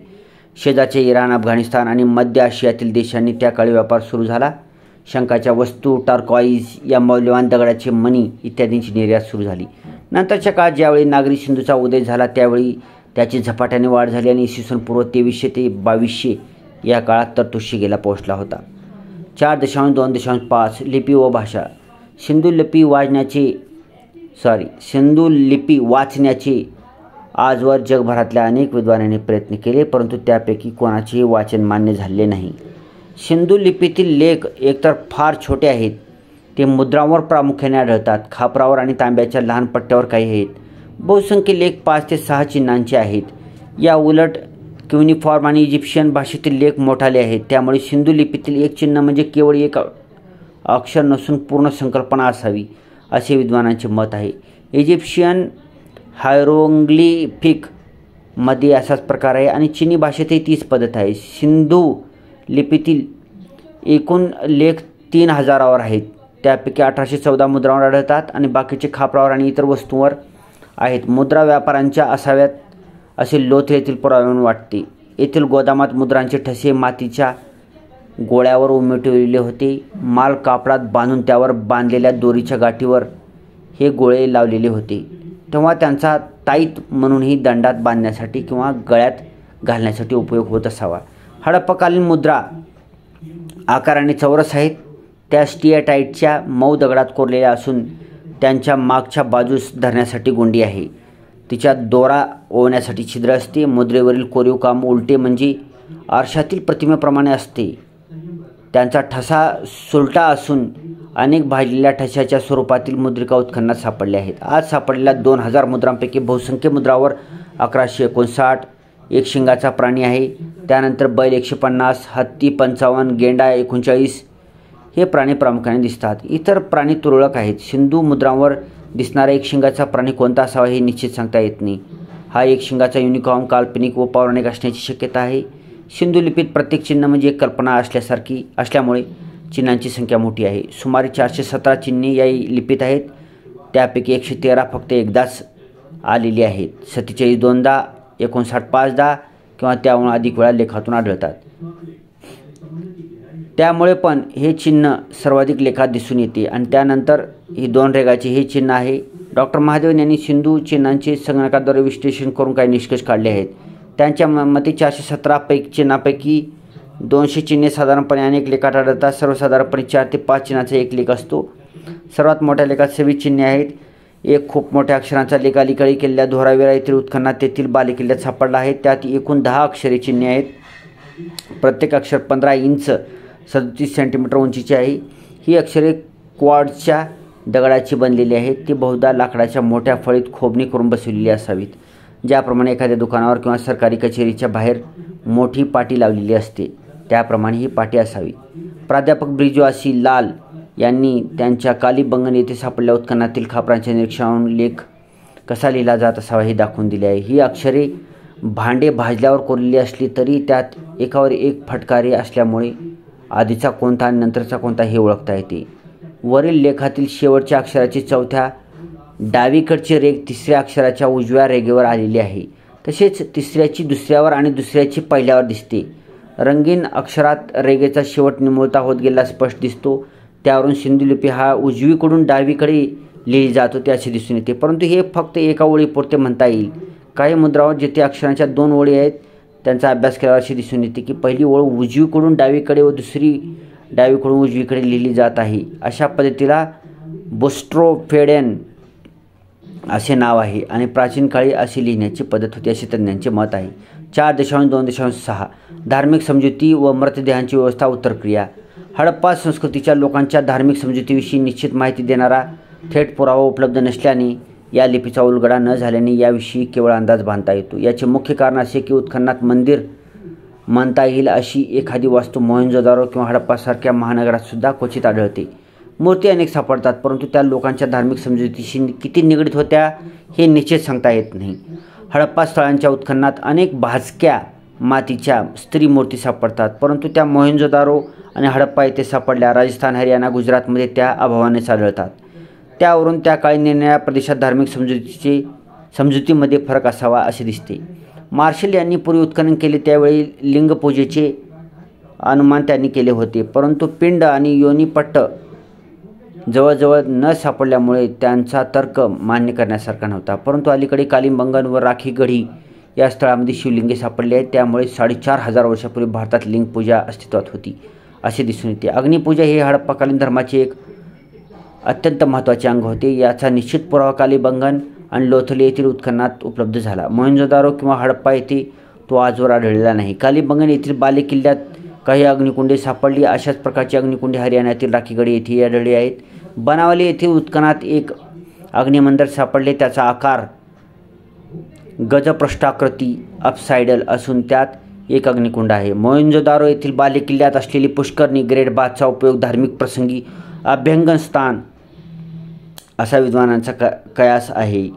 शेजारचे इराण, अफगाणिस्तान आणि मध्य आशियातील देशांनी त्या काळी व्यापार सुरू झाला. शंखाच्या वस्तू, टर्कॉईज या मौल्यवान दगडाचे मणी इत्यादींची निर्यात सुरू झाली. नंतरच्या काळात ज्यावेळी नागरी सिंधूचा उदय झाला त्यावेळी त्याची झपाट्याने वाढ झाली आणि इसवी सन पूर्व 2300 ते 2200 या काळात तर्तुशिगेला पोहोचला होता. 4.2.5 लिपी व भाषा. सिंधू लिपी वाचण्याचे आजवर जगभरातल्या अनेक विद्वानांनी प्रयत्न केले, परंतु त्यापैकी कोणाचेही वाचन मान्य झाले नाही. सिंधू लिपीतील लेख एकतर फार छोटे आहेत, ते मुद्रांवर प्रामुख्याने आढळतात, खापरावर आणि तांब्याच्या लहान पट्ट्यावर काही आहेत. बहुसंख्य लेख 5 ते 6 चिन्हांचे आहेत. या उलट क्युनिफॉर्म आणि इजिप्शियन भाषेतील लेख मोठाले आहेत. त्यामुळे सिंधू लिपीतील एक चिन्ह म्हणजे केवळ एक अक्षर नसून पूर्ण संकल्पना असावी, असे विद्वानांचे मत आहे. इजिप्शियन हायरोग्लिफिक मध्ये असाच प्रकार आहे आणि चिनी भाषेतही तीच पद्धत आहे. सिंधू लिपीतील एकूण लेख 3000 आहेत. त्यापैकी 1814 मुद्रांवर आढळतात आणि बाकीचे खापरावर आणि इतर वस्तूंवर आहेत. मुद्रा व्यापारांच्या असाव्यात असे लोथ येथील पुराव्यावरून वाटते. येथील गोदामात मुद्रांचे ठसे मातीच्या गोळ्यावर उमटविलेले होते. माल कापडात बांधून त्यावर बांधलेल्या दोरीच्या गाठीवर हे गोळे लावलेले होते. तेव्हा त्यांचा ताईत म्हणूनही दंडात बांधण्यासाठी किंवा गळ्यात घालण्यासाठी उपयोग होत असावा. हडप्पाकालीन मुद्रा आकाराने चौरस आहेत. त्या स्टियाटाईटच्या मऊ दगडात कोरलेल्या असून त्यांच्या मागच्या बाजूस धरण्यासाठी गुंडी आहे. तिच्यात दोरा ओवण्यासाठी छिद्र असते. मुद्रेवरील कोरीव काम उलटे म्हणजे आरशातील प्रतिमेप्रमाणे असते. त्यांचा ठसा सुलटा असून अनेक भाजलेल्या ठशाच्या स्वरूपातील मुद्रिका उत्खननात सापडल्या आहेत. आज सापडलेल्या 2000 मुद्रांपैकी बहुसंख्य मुद्रावर 1159 एक शिंगाचा प्राणी आहे. त्यानंतर बैल 150, हत्ती 55, गेंडा 39 हे प्राणी प्रामुख्याने दिसतात. इतर प्राणी तुरळक आहेत. सिंधू मुद्रांवर दिसणारा एक शिंगाचा प्राणी कोणता असावा हे निश्चित सांगता येत नाही. हा एक शिंगाचा युनिकॉर्न काल्पनिक व पौराणिक असण्याची शक्यता आहे. सिंधू लिपीत प्रत्येक चिन्ह म्हणजे एक कल्पना असल्यामुळे चिन्हांची संख्या मोठी आहे. सुमारे 417 चिन्हे या लिपीत आहेत. त्यापैकी 113 फक्त एकदाच आलेली आहेत. 47 दोनदा, 59 5दा किंवा त्याहून अधिक वेळा लेखातून आढळतात. त्यामुळे पण हे चिन्ह सर्वाधिक लेखात दिसून येते. आणि त्यानंतर ही 2 रेगाचे हे चिन्ह आहे. डॉक्टर महादेवन यांनी सिंधू चिन्हांचे संगणकाद्वारे विश्लेषण करून काही निष्कर्ष काढले आहेत. त्यांच्या मते 417 चिन्हांपैकी 200 चिन्हे साधारणपणे अनेक लेखात आढळतात. सर्वसाधारणपणे 4 ते 5 चिन्हाचा एक लेख असतो. सर्वात मोठ्या लेखात 26 चिन्हे आहेत. एक खूप मोठ्या अक्षरांचा लेख अलीकडे केलेल्या धोराविरा येथील उत्खननात तेथील बालेकिल्ल्यात सापडला आहे. त्यात एकूण 10 अक्षरे चिन्हे आहेत. प्रत्येक अक्षर 15 इंच 37 सेंटीमीटर उंचीचे आहे. ही अक्षरे क्वार्ट्जच्या दगडाची बनलेली आहेत. ती बहुधा लाकडाच्या मोठ्या फळीत खोबणी करून बसवलेली असावीत. ज्याप्रमाणे एखाद्या दुकानावर किंवा सरकारी कचेरीच्या बाहेर मोठी पाटी लावलेली असते, त्याप्रमाणे ही पाटी असावी. प्राध्यापक ब्रिजवासी लाल यांनी त्यांच्या कालीबंगन येथे सापडलेल्या उत्खननातील खापरांच्या निरीक्षणावरून लेख कसा लिहिला जात असावा हे दाखवून दिले आहे. ही अक्षरे भांडे भाजल्यावर कोरलेली असली तरी त्यात एकावर एक फटकारे असल्यामुळे आधीचा कोणता आणि नंतरचा कोणता हे ओळखता येते. वरील लेखातील शेवटच्या अक्षराची चौथ्या डावीकडची रेघ तिसऱ्या अक्षराच्या उजव्या रेघेवर आलेली आहे. तसेच तिसऱ्याची दुसऱ्यावर आणि दुसऱ्याची पहिल्यावर दिसते. रंगीन अक्षरात रेघेचा शेवट निमुळता होत गेलेला स्पष्ट दिसतो. त्यावरून सिंधू लिपी हा उजवीकडून डावीकडे लिहिली जात होती असे दिसून येते. परंतु हे फक्त एका ओळीपुरते म्हणता येईल. काही मुद्रावर जिथे अक्षरांच्या 2 ओळी आहेत त्यांचा अभ्यास केल्यावर असे दिसून येते की पहिली ओळ उजवीकडून डावीकडे व दुसरी डावीकडून उजवीकडे लिहिली जात आहे. अशा पद्धतीला बोस्ट्रोफेडेन असे नाव आहे आणि प्राचीन काळी अशी लिहिण्याची पद्धत होती असे तज्ज्ञांचे मत आहे. 4.2.6 धार्मिक समजुती व मृतदेहांची व्यवस्था उत्तरक्रिया. हडप्पा संस्कृतीच्या लोकांच्या धार्मिक समजुतीविषयी निश्चित माहिती देणारा थेट पुरावा उपलब्ध नसल्याने या लिपीचा उलगडा न झाल्याने याविषयी केवळ अंदाज बांधता येतो. याचे मुख्य कारण असे की उत्खननात मंदिर म्हणता येईल अशी एखादी वास्तू मोहेंजोदारो किंवा हडप्पासारख्या महानगरात सुद्धा क्वचित आढळते. मूर्ती अनेक सापडतात, परंतु त्या लोकांच्या धार्मिक समजुतीशी किती निगडीत होत्या हे निश्चित सांगता येत नाही. हडप्पा स्थळांच्या उत्खननात अनेक भाजक्या मातीच्या स्त्री मूर्ती सापडतात, परंतु त्या मोहेंजोदारो आणि हडप्पा येथे सापडल्या. राजस्थान, हरियाणा, गुजरातमध्ये त्या अभावानेच आढळतात. त्यावरून त्या काळी निरनिराळ्या प्रदेशात धार्मिक समजुतीमध्ये फरक असावा असे दिसते. मार्शल यांनी पूर्वी उत्खनन केले त्यावेळी लिंगपूजेचे अनुमान त्यांनी केले होते, परंतु पिंड आणि योनीपट्ट जवळजवळ न सापडल्यामुळे त्यांचा तर्क मान्य करण्यासारखा नव्हता. परंतु अलीकडे कालिबंगन व राखीगढी या स्थळामध्ये शिवलिंगे सापडली आहेत, त्यामुळे 4,500 वर्षापूर्वी भारतात लिंगपूजा अस्तित्वात होती असे दिसून येते. अग्निपूजा हे हडप्पाकालीन धर्माचे एक अत्यंत महत्त्वाचे अंग होते. याचा निश्चित पुरावा कालीबंगन आणि लोथली येथील उत्खननात उपलब्ध झाला. मोहेंजोदारो किंवा हडप्पा येथे तो आजवर आढळलेला नाही. कालीबंगन येथील बाले किल्ल्यात काही अग्निकुंडे सापडली. अशाच प्रकारची अग्निकुंडे हरियाणातील राखीगढी येथे आढळली आहेत. बनावली येथील उत्खननात एक अग्निमंदिर सापडले. त्याचा आकार गजपृष्ठाकृती अपसाइडल असून त्यात एक अग्निकुंड आहे. मोहेंजोदारो येथील बाले किल्ल्यात असलेली पुष्करणी ग्रेट बाथचा उपयोग धार्मिक प्रसंगी अभ्यंगन स्थान असा विद्वानांचा कयास आहे.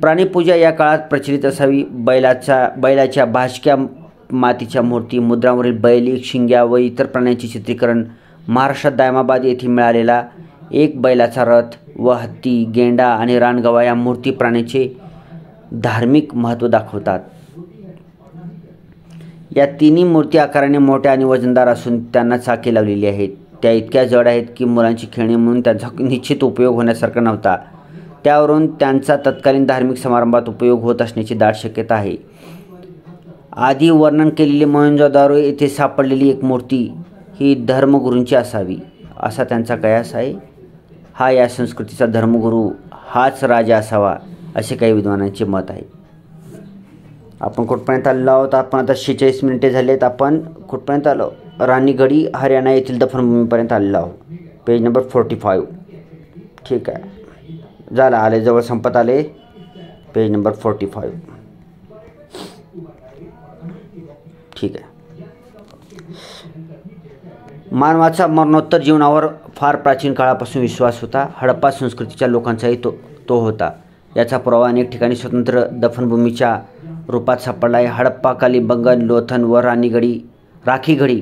प्राणीपूजा या काळात प्रचलित असावी. बैलाच्या भाजक्या मातीच्या मूर्ती, मुद्रांवरील बैल, शिंग्या व इतर प्राण्यांचे चित्रीकरण, महाराष्ट्रात दायमाबाद येथे मिळालेला एक बैलाचा रथ व हत्ती, गेंडा आणि रानगवा या मूर्ती प्राण्याचे धार्मिक महत्त्व दाखवतात. या तिन्ही मूर्ती आकाराने मोठ्या आणि वजनदार असून त्यांना चाके लावलेली आहेत. त्या इतक्या जड आहेत की मुलांची खेळणी म्हणून त्यांचा निश्चित उपयोग होण्यासारखा नव्हता. त्यावरून त्यांचा तत्कालीन धार्मिक समारंभात उपयोग होत असण्याची दाट शक्यता आहे. आधी वर्णन केलेली मोहेंजोदारो येथे सापडलेली एक मूर्ती ही धर्मगुरूंची असावी असा त्यांचा कयास आहे. हा या संस्कृतीचा धर्मगुरू हाच राजा असावा असे काही विद्वानांचे मत आहे. आपण कुठपर्यंत आलेलो आहोत? आपण आता 46 मिनिटे झालेत. आपण कुठपर्यंत आलो? राणीगढी हरियाणा येथील दफनभूमीपर्यंत आलेलो आहोत. Page number 45. ठीक आहे, झालं, आले, जवळ संपत आले. Page number 45. ठीक आहे. मानवाचा मरणोत्तर जीवनावर फार प्राचीन काळापासून विश्वास होता. हडप्पा संस्कृतीच्या लोकांचाही तो होता. याचा पुरावा अनेक ठिकाणी स्वतंत्र दफनभूमीच्या रूपात सापडला आहे. हडप्पा, कालीबंगन, लोथन व राखीगढी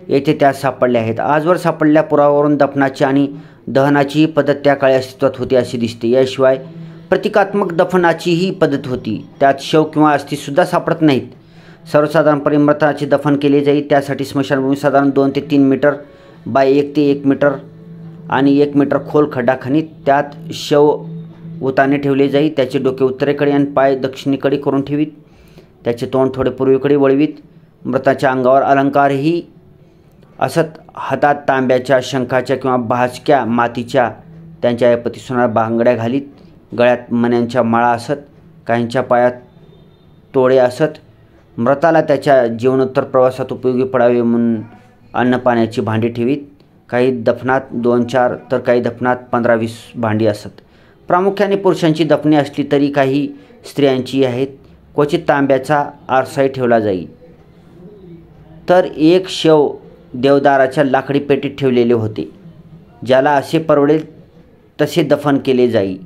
येथे त्या सापडल्या आहेत. आजवर सापडलेल्या पुराव्यावरून दफनाची आणि दहनाची ही पद्धत त्या काळी अस्तित्वात होती असे दिसते. याशिवाय प्रतिकात्मक दफनाचीही पद्धत होती. त्यात शव किंवा अस्थिसुद्धा सापडत नाहीत. सर्वसाधारणपणे मृताचे दफन केले जाईल. त्यासाठी स्मशानभूमी साधारण 2 ते 3 मीटर बाय 1 ते 1 मीटर आणि 1 मीटर खोल खड्डा खणीत त्यात शव उताने ठेवले जाई. त्याचे डोके उत्तरेकडे आणि पाय दक्षिणेकडे करून ठेवीत. त्याचे तोंड थोडे पूर्वेकडे वळवीत. मृताच्या अंगावर अलंकारही असत. हातात तांब्याच्या, शंखाच्या किंवा भाजक्या मातीच्या त्यांच्या ऐपतीसुना बांगड्या घालीत. गळ्यात मण्यांच्या माळा असत. काहींच्या पायात तोडे असत. मृताला त्याच्या जीवनोत्तर प्रवासात उपयोगी पडावे म्हणून अन्न पाण्याची भांडी ठेवीत. काही दफनात 2-4 तर काही दफनात 15-20 भांडी असत. प्रामुख्याने पुरुषांची दफने असली तरी काही स्त्रियांची आहेत. क्वचित तांब्याचा आरसाही ठेवला जाई. तर एक शव देवदाराच्या लाकडी पेटीत ठेवलेले होते. ज्याला असे परवडेल तसे दफन केले जाई.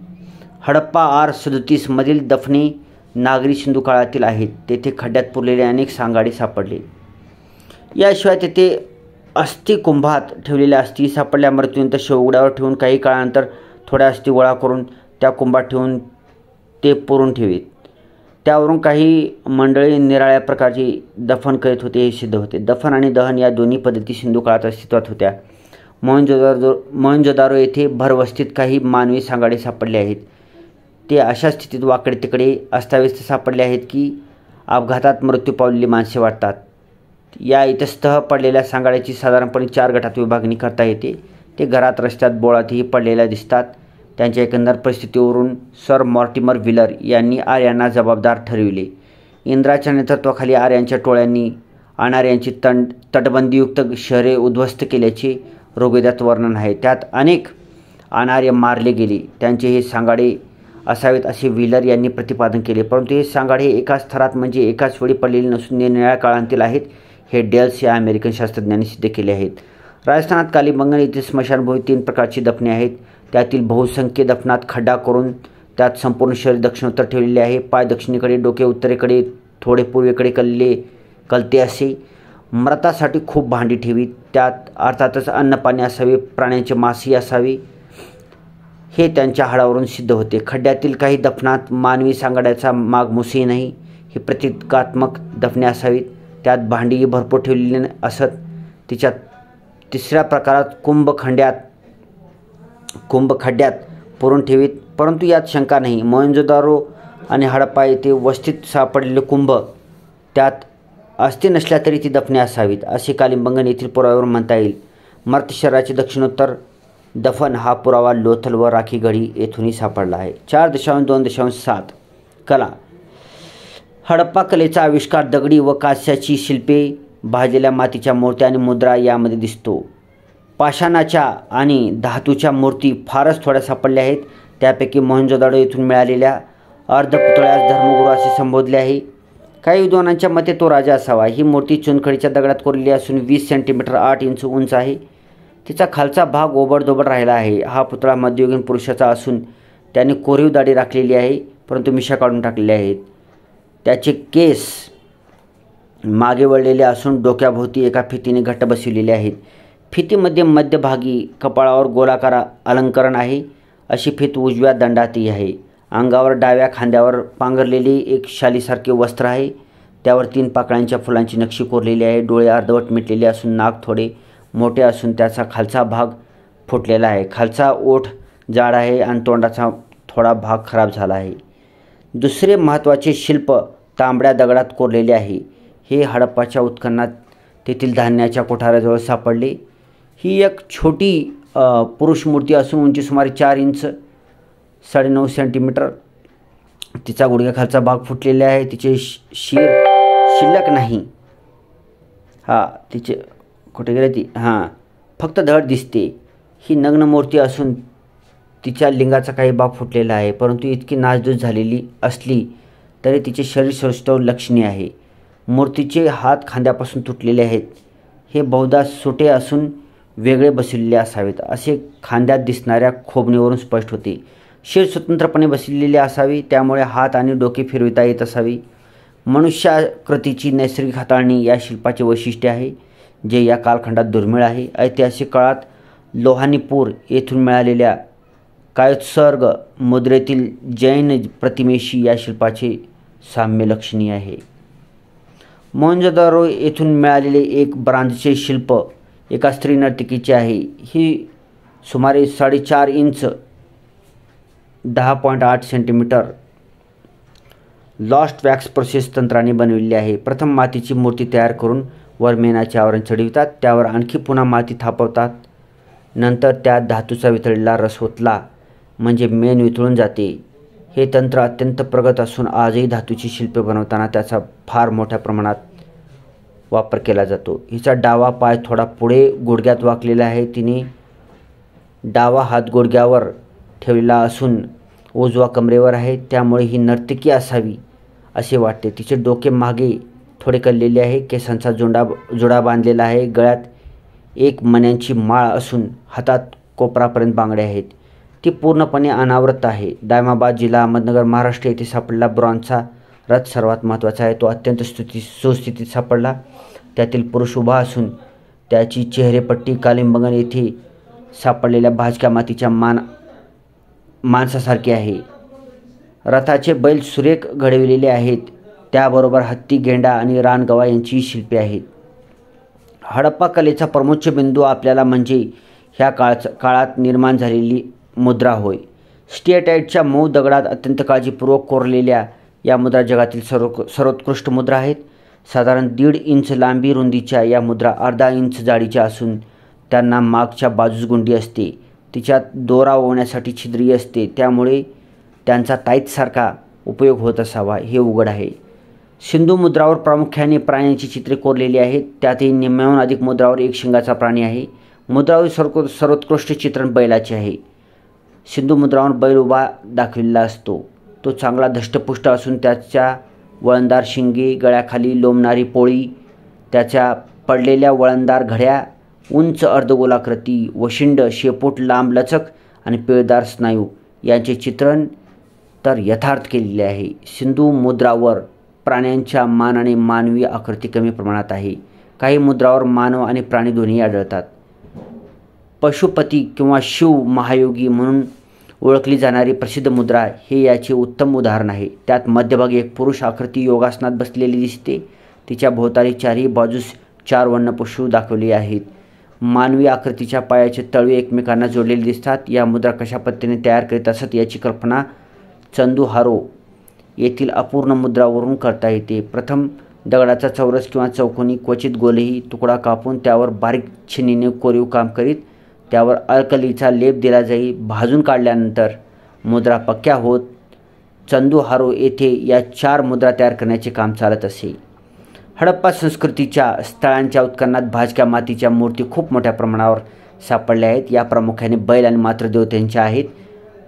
हडप्पा R37 मधील दफने नागरी सिंधू काळातील आहेत. तेथे खड्ड्यात पुरलेले अनेक सांगाडे सापडले. याशिवाय तेथे अस्थिकुंभात ठेवलेल्या अस्थी सापडल्या. मृत्यूनंतर शवउघड्यावर ठेवून काही काळानंतर थोड्या अस्थी गोळा करून त्या कुंभात ठेवून ते पुरून ठेवीत. त्यावरून काही मंडळी निराळ्या प्रकारची दफन करीत होते हे सिद्ध होते. दफन आणि दहन या दोन्ही पद्धती सिंधू काळात अस्तित्वात होत्या. मोहेंजोदारो येथे भरवस्तीत काही मानवी सांगाडे सापडले आहेत. ते अशा स्थितीत वाकडे तिकडे अस्ताव्यस्त सापडले आहेत की अपघातात मृत्यू पावलेली माणसे वाटतात. या इतस्तः पडलेल्या सांगाड्याची साधारणपणे 4 गटात विभागणी करता येते. ते घरात, रस्त्यात, बोळातही पडलेल्या दिसतात. त्यांच्या एकंदर परिस्थितीवरून सर मॉर्टिमर व्हीलर यांनी आर्यांना जबाबदार ठरविले. इंद्राच्या नेतृत्वाखाली आर्यांच्या टोळ्यांनी अनार्यांची तटबंदीयुक्त शहरे उद्ध्वस्त केल्याचे ऋग्वेदात वर्णन आहे. त्यात अनेक अनार्य मारले गेले. त्यांचे हे सांगाडे असावेत असे व्हीलर यांनी प्रतिपादन केले. परंतु हे सांगाडे एकाच थरात म्हणजे एकाच वेळी पडलेले नसून निरनिराळ्या काळांतील आहेत हे डेल्स या अमेरिकन शास्त्रज्ञांनी सिद्ध केले आहेत. राजस्थानात कालीबंगन येथील स्मशानभूमीत 3 प्रकारची दफने आहेत. त्यातील बहुसंख्य दफनात खड्डा करून त्यात संपूर्ण शरीर दक्षिणोत्तर ठेवलेले आहे. पाय दक्षिणेकडे, डोके उत्तरेकडे, थोडे पूर्वेकडे कलते असे. मृतासाठी खूप भांडी ठेवीत. त्यात अर्थातच अन्नपाणी असावे, प्राण्यांचे मांसही असावे हे त्यांच्या हाडावरून सिद्ध होते. खड्ड्यातील काही दफनात मानवी सांगाड्याचा मागमूसही नाही. ही प्रतिकात्मक दफने असावीत. त्यात भांडीही भरपूर ठेवलेली असत. तिच्या 3ऱ्या प्रकारात कुंभखड्ड्यात पुरून ठेवीत. परंतु यात शंका नाही. मोहेंजोदारो आणि हडप्पा येथे वस्तीत सापडलेले कुंभ त्यात अस्थि नसल्या तरी ती दफने असावीत असे कालिंबंगन येथील पुराव्यावरून म्हणता येईल. मर्त शरीराचे दक्षिणोत्तर दफन हा पुरावा लोथल व राखीगढी येथूनही सापडला आहे. 4.2.7 कला. हडप्पा कलेचा आविष्कार दगडी व कांस्याची शिल्पे, भाजलेल्या मातीच्या मूर्त्या आणि मुद्रा यामध्ये दिसतो. पाषाणाच्या आणि धातूच्या मूर्ती फारच थोड्या सापडल्या आहेत. त्यापैकी मोहनजोदाडो येथून मिळालेल्या अर्धपुतळ्यास धर्मगुरू असे संबोधले आहे. काही विद्वानांच्या मते तो राजा असावा. ही मूर्ती चुनखडीच्या दगडात कोरलेली असून 20 सेंटीमीटर 8 इंच उंच आहे. तिचा खालचा भाग ओबडधोबड राहिला आहे. हा पुतळा मध्ययुगीन पुरुषाचा असून त्याने कोरीव दाढी राखलेली आहे, परंतु मिशा काढून टाकलेल्या आहेत. त्याचे केस मागे वळलेले असून डोक्याभोवती एका फितीने घट्ट बसविलेले आहेत. फितीमध्ये मध्यभागी कपाळावर गोलाकार अलंकरण आहे. अशी फित उजव्या दंडातही आहे. अंगावर डाव्या खांद्यावर पांघरलेले एक शालीसारखे वस्त्र आहे. त्यावर 3 पाकळ्यांच्या फुलांची नक्षी कोरलेली आहे. डोळे अर्धवट मिटलेले असून नाक थोडे मोठे असून त्याचा खालचा भाग फुटलेला आहे. खालचा ओठ जाड आहे आणि तोंडाचा थोडा भाग खराब झाला आहे. दुसरे महत्त्वाचे शिल्प तांबड्या दगडात कोरलेले आहे. हे हडप्पाच्या उत्खननात तेथील धान्याच्या कोठाराजवळ सापडले. ही एक छोटी पुरुष मूर्ती असून उंची सुमारे 4 इंच 9.5 सेंटीमीटर. तिचा गुडघ्याखालचा भाग फुटलेला आहे. तिचे शीर शिल्लक नाही. तिचे कुठे गेले ती फक्त धड दिसते. ही नग्न मूर्ती असून तिच्या लिंगाचा काही भाग फुटलेला आहे, परंतु इतकी नासधूस झालेली असली तरी तिचे शरीर सौष्ठव लक्षणीय आहे. मूर्तीचे हात खांद्यापासून तुटलेले आहेत. हे बहुधा सुटे असून वेगळे बसविलेले असावेत असे खांद्यात दिसणाऱ्या खोबणीवरून स्पष्ट होते. शीर स्वतंत्रपणे बसलेले असावी, त्यामुळे हात आणि डोके फिरविता येत असावी. मनुष्याकृतीची नैसर्गिक हाताळणी या शिल्पाचे वैशिष्ट्य आहे, जे या कालखंडात दुर्मिळ आहे. ऐतिहासिक काळात लोहानीपूर येथून मिळालेल्या कायोत्सर्ग मुद्रेतील जैन प्रतिमेशी या शिल्पाचे साम्य लक्षणीय आहे. मोहनजोदारो येथून मिळालेले एक ब्रांझचे शिल्प एका स्त्री नर्तकीचे आहे. ही सुमारे 4.5 inch 10.8 centimetre lost wax process तंत्राने बनविलेली आहे. प्रथम मातीची मूर्ती तयार करून वर मेणाचे आवरण चढवितात. त्यावर आणखी पुन्हा माती थापवतात. नंतर त्यात धातूचा वितळलेला रस ओतला म्हणजे मेण वितळून जाते. हे तंत्र अत्यंत प्रगत असून आजही धातूची शिल्पे बनवताना त्याचा फार मोठ्या प्रमाणात वापर केला जातो. हिचा डावा पाय थोडा पुढे गुडघ्यात वाकलेला आहे. तिने डावा हात गुडघ्यावर ठेवलेला असून उजवा कमरेवर आहे, त्यामुळे ही नर्तकी असावी असे वाटते. तिचे डोके मागे थोडे कललेले आहे. केसांचा जोडा बांधलेला आहे. गळ्यात एक मण्यांची माळ असून हातात कोपरापर्यंत बांगड्या आहेत. ती पूर्णपणे अनावृत आहे. दायमाबाद जिल्हा अहमदनगर महाराष्ट्र येथे सापडलेला ब्रॉन्झचा रथ सर्वात महत्त्वाचा आहे. तो अत्यंत सुस्थितीत सापडला. त्यातील पुरुष उभा असून त्याची चेहरेपट्टी कालिंबंगन येथे सापडलेल्या भाजक्या मातीच्या माणसासारखी आहे. रथाचे बैल सुरेख घडविलेले आहेत. त्याबरोबर हत्ती, गेंडा आणि रानगवा यांचीही शिल्पे आहेत. हडप्पा कलेचा परमोच्च बिंदू आपल्याला म्हणजे ह्या काळात निर्माण झालेली मुद्रा होय. स्टिएटाईटच्या मऊ दगडात अत्यंत काळजीपूर्वक कोरलेल्या या मुद्रा जगातील सर्वोत्कृष्ट मुद्रा आहेत. साधारण 1.5 इंच लांबी रुंदीच्या या मुद्रा अर्धा इंच जाडीच्या असून त्यांना मागच्या बाजूस गुंडी असते. तिच्यात दोरा ओवण्यासाठी छिद्री असते, त्यामुळे त्यांचा ताईतसारखा उपयोग होत असावा हे उघड आहे. सिंधू मुद्रावर प्रामुख्याने प्राण्यांची चित्रे कोरलेली आहेत. त्यातही निम्म्याहून अधिक मुद्रावर एक शिंगाचा प्राणी आहे. मुद्रावरील सर्वोत्कृष्ट चित्रण बैलाचे आहे. सिंधू मुद्रावर बैल उभा दाखविलेला असतो. तो चांगला धष्टपुष्ट असून त्याच्या वळणदार शिंगे, गळ्याखाली लोंबणारी पोळी, त्याच्या पडलेल्या वळणदार घड्या, उंच अर्धगोलाकृती, वशिंड, शेपूट लांबलचक आणि पिळदार स्नायू यांचे चित्रण तर यथार्थ केलेले आहे. सिंधू मुद्रावर प्राण्यांच्या मानाने मानवी आकृती कमी प्रमाणात आहे. काही मुद्रावर मानव आणि प्राणी दोन्ही आढळतात. पशुपती किंवा शिव महायोगी म्हणून ओळखली जाणारी प्रसिद्ध मुद्रा हे याचे उत्तम उदाहरण आहे. त्यात मध्यभागी एक पुरुष आकृती योगासनात बसलेली दिसते. तिच्या भोवताली चारही बाजूस 4 वर्ण पशु दाखवले आहेत. मानवी आकृतीच्या पायाचे तळवे एकमेकांना जोडलेले दिसतात. या मुद्रा कशा पद्धतीने तयार करीत असत याची कल्पना चंदू हारो येथील अपूर्ण मुद्रावरून करता येते. प्रथम दगडाचा चौरस किंवा चौकोनी, क्वचित गोलही तुकडा कापून त्यावर बारीक छिन्नीने कोरीव काम करीत त्यावर अल्कलीचा लेप दिला जाई. भाजून काढल्यानंतर मुद्रा पक्क्या होत चंदुहारो येथे या 4 मुद्रा तयार करण्याचे काम चालत असे. हडप्पा संस्कृतीच्या स्थळांच्या उत्खननात भाजक्या मातीच्या मूर्ती खूप मोठ्या प्रमाणावर सापडल्या आहेत. या प्रामुख्याने बैल आणि मातृदेवतेंच्या आहेत.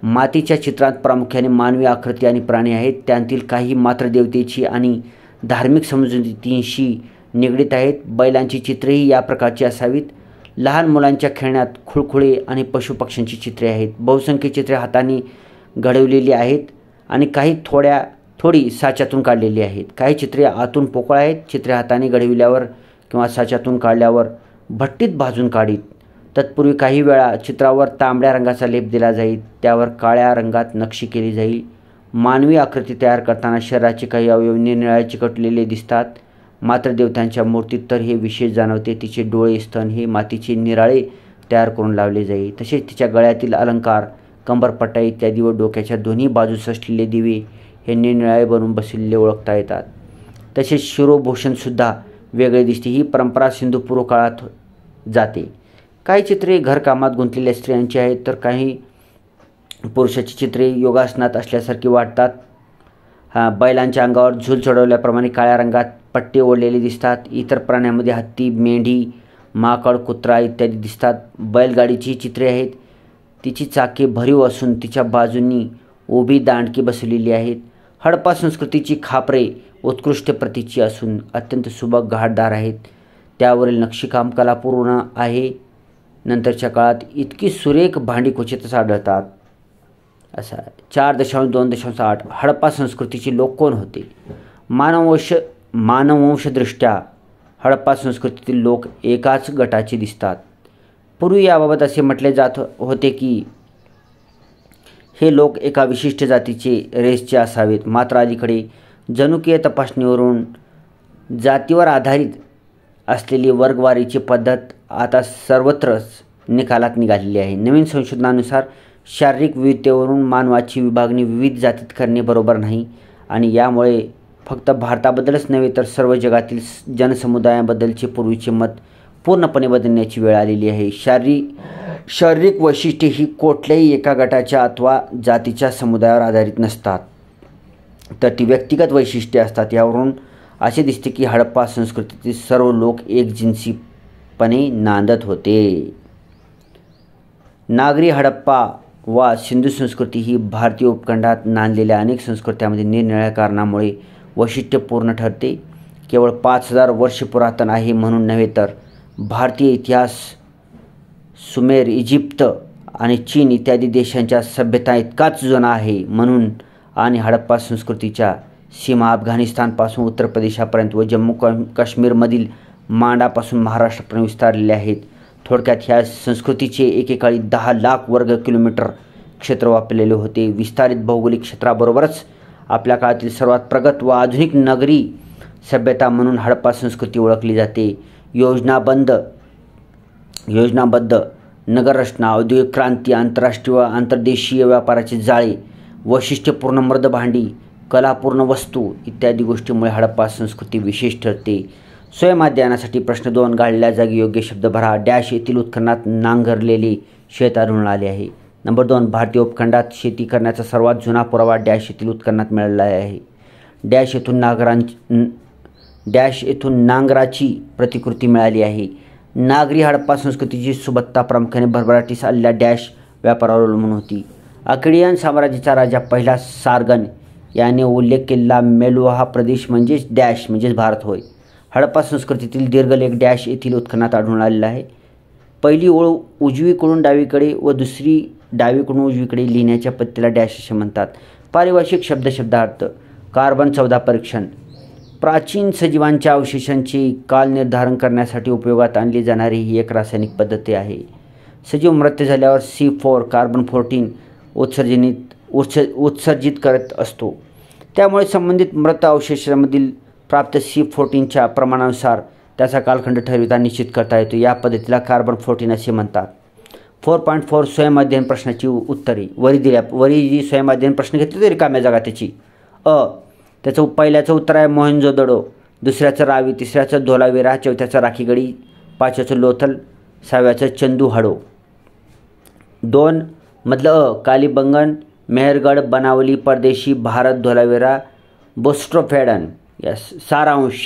मातीच्या चित्रात प्रामुख्याने मानवी आकृती आणि प्राणी आहेत. त्यांतील काही मातृदेवतेची आणि धार्मिक समजुतींशी निगडीत आहेत. बैलांची चित्रेही या प्रकारची असावीत. लहान मुलांच्या खेळण्यात खुळखुळे आणि पशुपक्ष्यांची चित्रे आहेत. बहुसंख्य चित्रे हाताने घडवलेली आहेत आणि काही थोडी साच्यातून काढलेली आहेत. काही चित्रे आतून पोकळ आहेत. चित्रे हाताने घडविल्यावर किंवा साच्यातून काढल्यावर भट्टीत भाजून काढीत. तत्पूर्वी काही वेळा चित्रावर तांबड्या रंगाचा लेप दिला जाईल. त्यावर काळ्या रंगात नक्षी केली जाईल. मानवी आकृती तयार करताना शरीराचे काही अवयव निरनिराळे चिकटलेले दिसतात. मात्र देवतांच्या मूर्तीत तर हे विशेष जाणवते. तिचे डोळे, स्तन हे मातीचे निराळे तयार करून लावले जाईल. तसेच तिच्या गळ्यातील अलंकार, कंबरपट्टा इत्यादी व डोक्याच्या दोन्ही बाजूस असलेले दिवे हे निरनिराळे बनून बसलेले ओळखता येतात. तसेच शिरोभूषणसुद्धा वेगळे दिसते. ही परंपरा सिंधुपूर्व काळात जाते. काही चित्रे घरकामात गुंतलेल्या स्त्रियांची आहेत तर काही पुरुषाची चित्रे योगासनात असल्यासारखी वाटतात. बैलांच्या अंगावर झूल चढवल्याप्रमाणे काळ्या रंगात पट्टे ओढलेले दिसतात. इतर प्राण्यांमध्ये हत्ती, मेंढी, माकड, कुत्रा इत्यादी दिसतात. बैलगाडीची चित्रे आहेत. तिची चाके भरीव असून तिच्या बाजूंनी उभी दांडकी बसवलेली आहेत. हडप्पा संस्कृतीची खापरे उत्कृष्ट प्रतीची असून अत्यंत सुबक घाटदार आहेत. त्यावरील नक्षीकाम कलापूर्ण आहे. नंतरच्या काळात इतकी सुरेख भांडी क्वचितच आढळतात. असा 4.2.8 हडप्पा संस्कृतीचे लोक कोण होते? मानववंशदृष्ट्या हडप्पा संस्कृतीतील लोक एकाच गटाचे दिसतात. पूर्वी याबाबत असे म्हटले जात होते की हे लोक एका विशिष्ट जातीचे रेसचे असावेत. मात्र अलीकडे जनुकीय तपासणीवरून जातीवर आधारित असलेली वर्गवारीची पद्धत आता सर्वत्रच निकालात निघालेली आहे. नवीन संशोधनानुसार शारीरिक विविधतेवरून मानवाची विभागणी विविध जातीत करणे बरोबर नाही आणि यामुळे फक्त भारताबद्दलच नव्हे तर सर्व जगातील जनसमुदायाबद्दलचे पूर्वीचे मत पूर्णपणे बदलण्याची वेळ आलेली आहे. शारीरिक वैशिष्ट्ये ही कुठल्याही एका गटाच्या अथवा जातीच्या समुदायावर आधारित नसतात तर ती व्यक्तिगत वैशिष्ट्ये असतात. यावरून असे दिसते की हडप्पा संस्कृतीतील सर्व लोक एकजिन्सीपणे नांदत होते. नागरी हडप्पा वा सिंधू संस्कृती ही भारतीय उपखंडात नांदलेल्या अनेक संस्कृत्यांमध्ये निरनिराळ्या कारणामुळे वैशिष्ट्यपूर्ण ठरते. केवळ 5000 वर्ष पुरातन आहे म्हणून नव्हे तर भारतीय इतिहास सुमेर, इजिप्त आणि चीन इत्यादी देशांच्या सभ्यता इतकाच जुना आहे म्हणून आणि हडप्पा संस्कृतीच्या सीमा अफगाणिस्तानपासून उत्तर प्रदेशापर्यंत व जम्मू काश्मीरमधील मांडापासून महाराष्ट्रापर्यंत विस्तारलेले आहेत. थोडक्यात ह्या संस्कृतीचे एकेकाळी 10 लाख वर्ग किलोमीटर क्षेत्र व्यापलेले होते. विस्तारित भौगोलिक क्षेत्राबरोबरच आपल्या काळातील सर्वात प्रगत व आधुनिक नगरी सभ्यता म्हणून हडप्पा संस्कृती ओळखली जाते. योजनाबद्ध नगररचना, औद्योगिक क्रांती, आंतरराष्ट्रीय व आंतरदेशीय व्यापाराचे जाळे, वैशिष्ट्यपूर्ण मृद भांडी, कलापूर्ण वस्तू इत्यादी गोष्टींमुळे हडप्पा संस्कृती विशेष ठरते. स्वयंअध्ययनासाठी प्रश्न 2 गाळलेल्या जागी योग्य शब्द भरा. डॅश येथील उत्खननात नांगरलेले शेत आढळून आले आहे. नंबर 2 भारतीय उपखंडात शेती करण्याचा सर्वात जुना पुरावा डॅश येथील उत्खननात मिळाला आहे. डॅश येथून नांगराची प्रतिकृती मिळाली आहे. नागरी हडप्पा संस्कृतीची सुबत्ता प्रामुख्याने भरभराटीस आलेल्या डॅश व्यापारावर अवलंबून होती. अकेडियन साम्राज्याचा राजा पहिला सारगन याने उल्लेख केलेला मेलुहा प्रदेश म्हणजेच डॅश म्हणजेच भारत होय. हडप्पा संस्कृतीतील दीर्घलेख डॅश येथील उत्खननात आढळून आलेला आहे. पहिली ओळ उजवीकडून डावीकडे व दुसरी डावीकडून उजवीकडे लिहिण्याच्या पद्धतीला डॅश असे म्हणतात. पारिभाषिक शब्दार्थ कार्बन 14 परीक्षण प्राचीन सजीवांच्या अवशेषांचे काल निर्धारण करण्यासाठी उपयोगात आणली जाणारी ही एक रासायनिक पद्धती आहे. सजीव मृत्यू झाल्यावर C4 कार्बन 14 उत्सर्जित करत असतो. त्यामुळे संबंधित मृत अवशेषांमधील प्राप्त C14च्या प्रमाणानुसार त्याचा कालखंड ठरविता निश्चित करता येतो. या पद्धतीला कार्बन 14 असे म्हणतात. 4.4 स्वयंअध्ययन प्रश्नाची उत्तरे वरी जी स्वयंअध्ययन प्रश्न घेतले तरी रिकाम्या जागा त्याची त्याचं पहिल्याचं उत्तर आहे मोहेंजोदडो, दुसऱ्याचं रावी, तिसऱ्याचं धोलावीरा, चौथ्याचं राखीगडी, पाचव्याचं लोथल, सहाव्याचं चंदूहाडो. 2 मधलं कालीबंगन, मेहरगड, बनावली, परदेशी, भारत, धोलावीरा, बोस्ट्रोफेडन. यस. सारांश.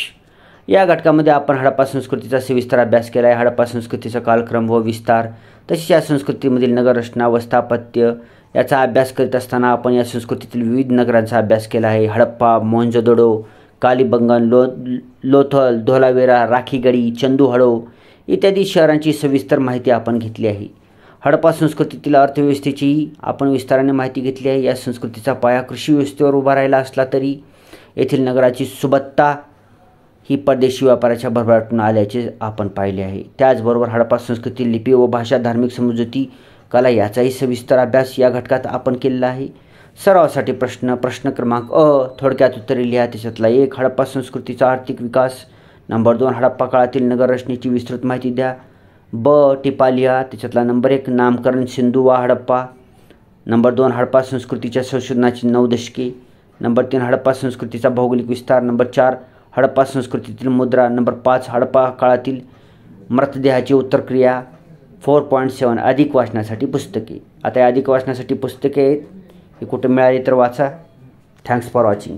या घटकामध्ये आपण हडप्पा संस्कृतीचा सविस्तर अभ्यास केला आहे. हडप्पा संस्कृतीचा कालक्रम व विस्तार, तसेच या संस्कृतीमधील नगररचना व स्थापत्य याचा अभ्यास करीत असताना आपण या संस्कृतीतील विविध नगरांचा अभ्यास केला आहे. हडप्पा, मोहनजोदडो, कालीबंगन, लोथल, धोलावीरा, राखीगडी, चंदूहाडो इत्यादी शहरांची सविस्तर माहिती आपण घेतली आहे. हडप्पा संस्कृतीतील अर्थव्यवस्थेचीही आपण विस्ताराने माहिती घेतली आहे. या संस्कृतीचा पाया कृषी व्यवस्थेवर उभा राहिला असला तरी येथील नगराची सुबत्ता ही परदेशी व्यापाराच्या भरभराटून आल्याचे आपण पाहिले आहे. त्याचबरोबर हडप्पा संस्कृती, लिपी व भाषा, धार्मिक समजुती, कला याचाही सविस्तर अभ्यास या घटकात आपण केलेला आहे. सरावासाठी प्रश्न क्रमांक थोडक्यात उत्तरे लिहा. त्याच्यातला 1 हडप्पा संस्कृतीचा आर्थिक विकास. नंबर 2 हडप्पा काळातील नगररचनेची विस्तृत माहिती द्या. टिपा लिहा. त्याच्यातला नंबर 1 नामकरण सिंधू वा हडप्पा. नंबर 2 हडप्पा संस्कृतीच्या संशोधनाची 9 दशके. नंबर 3 हडप्पा संस्कृतीचा भौगोलिक विस्तार. नंबर 4 हडप्पा संस्कृतीतील मुद्रा. नंबर 5 हडप्पा काळातील मृतदेहाची उत्तरक्रिया. 4.7 अधिक वाचनासाठी पुस्तके. आता या अधिक वाचनासाठी पुस्तके आहेत, हे कुठे मिळाली तर वाचा. Thanks for watching.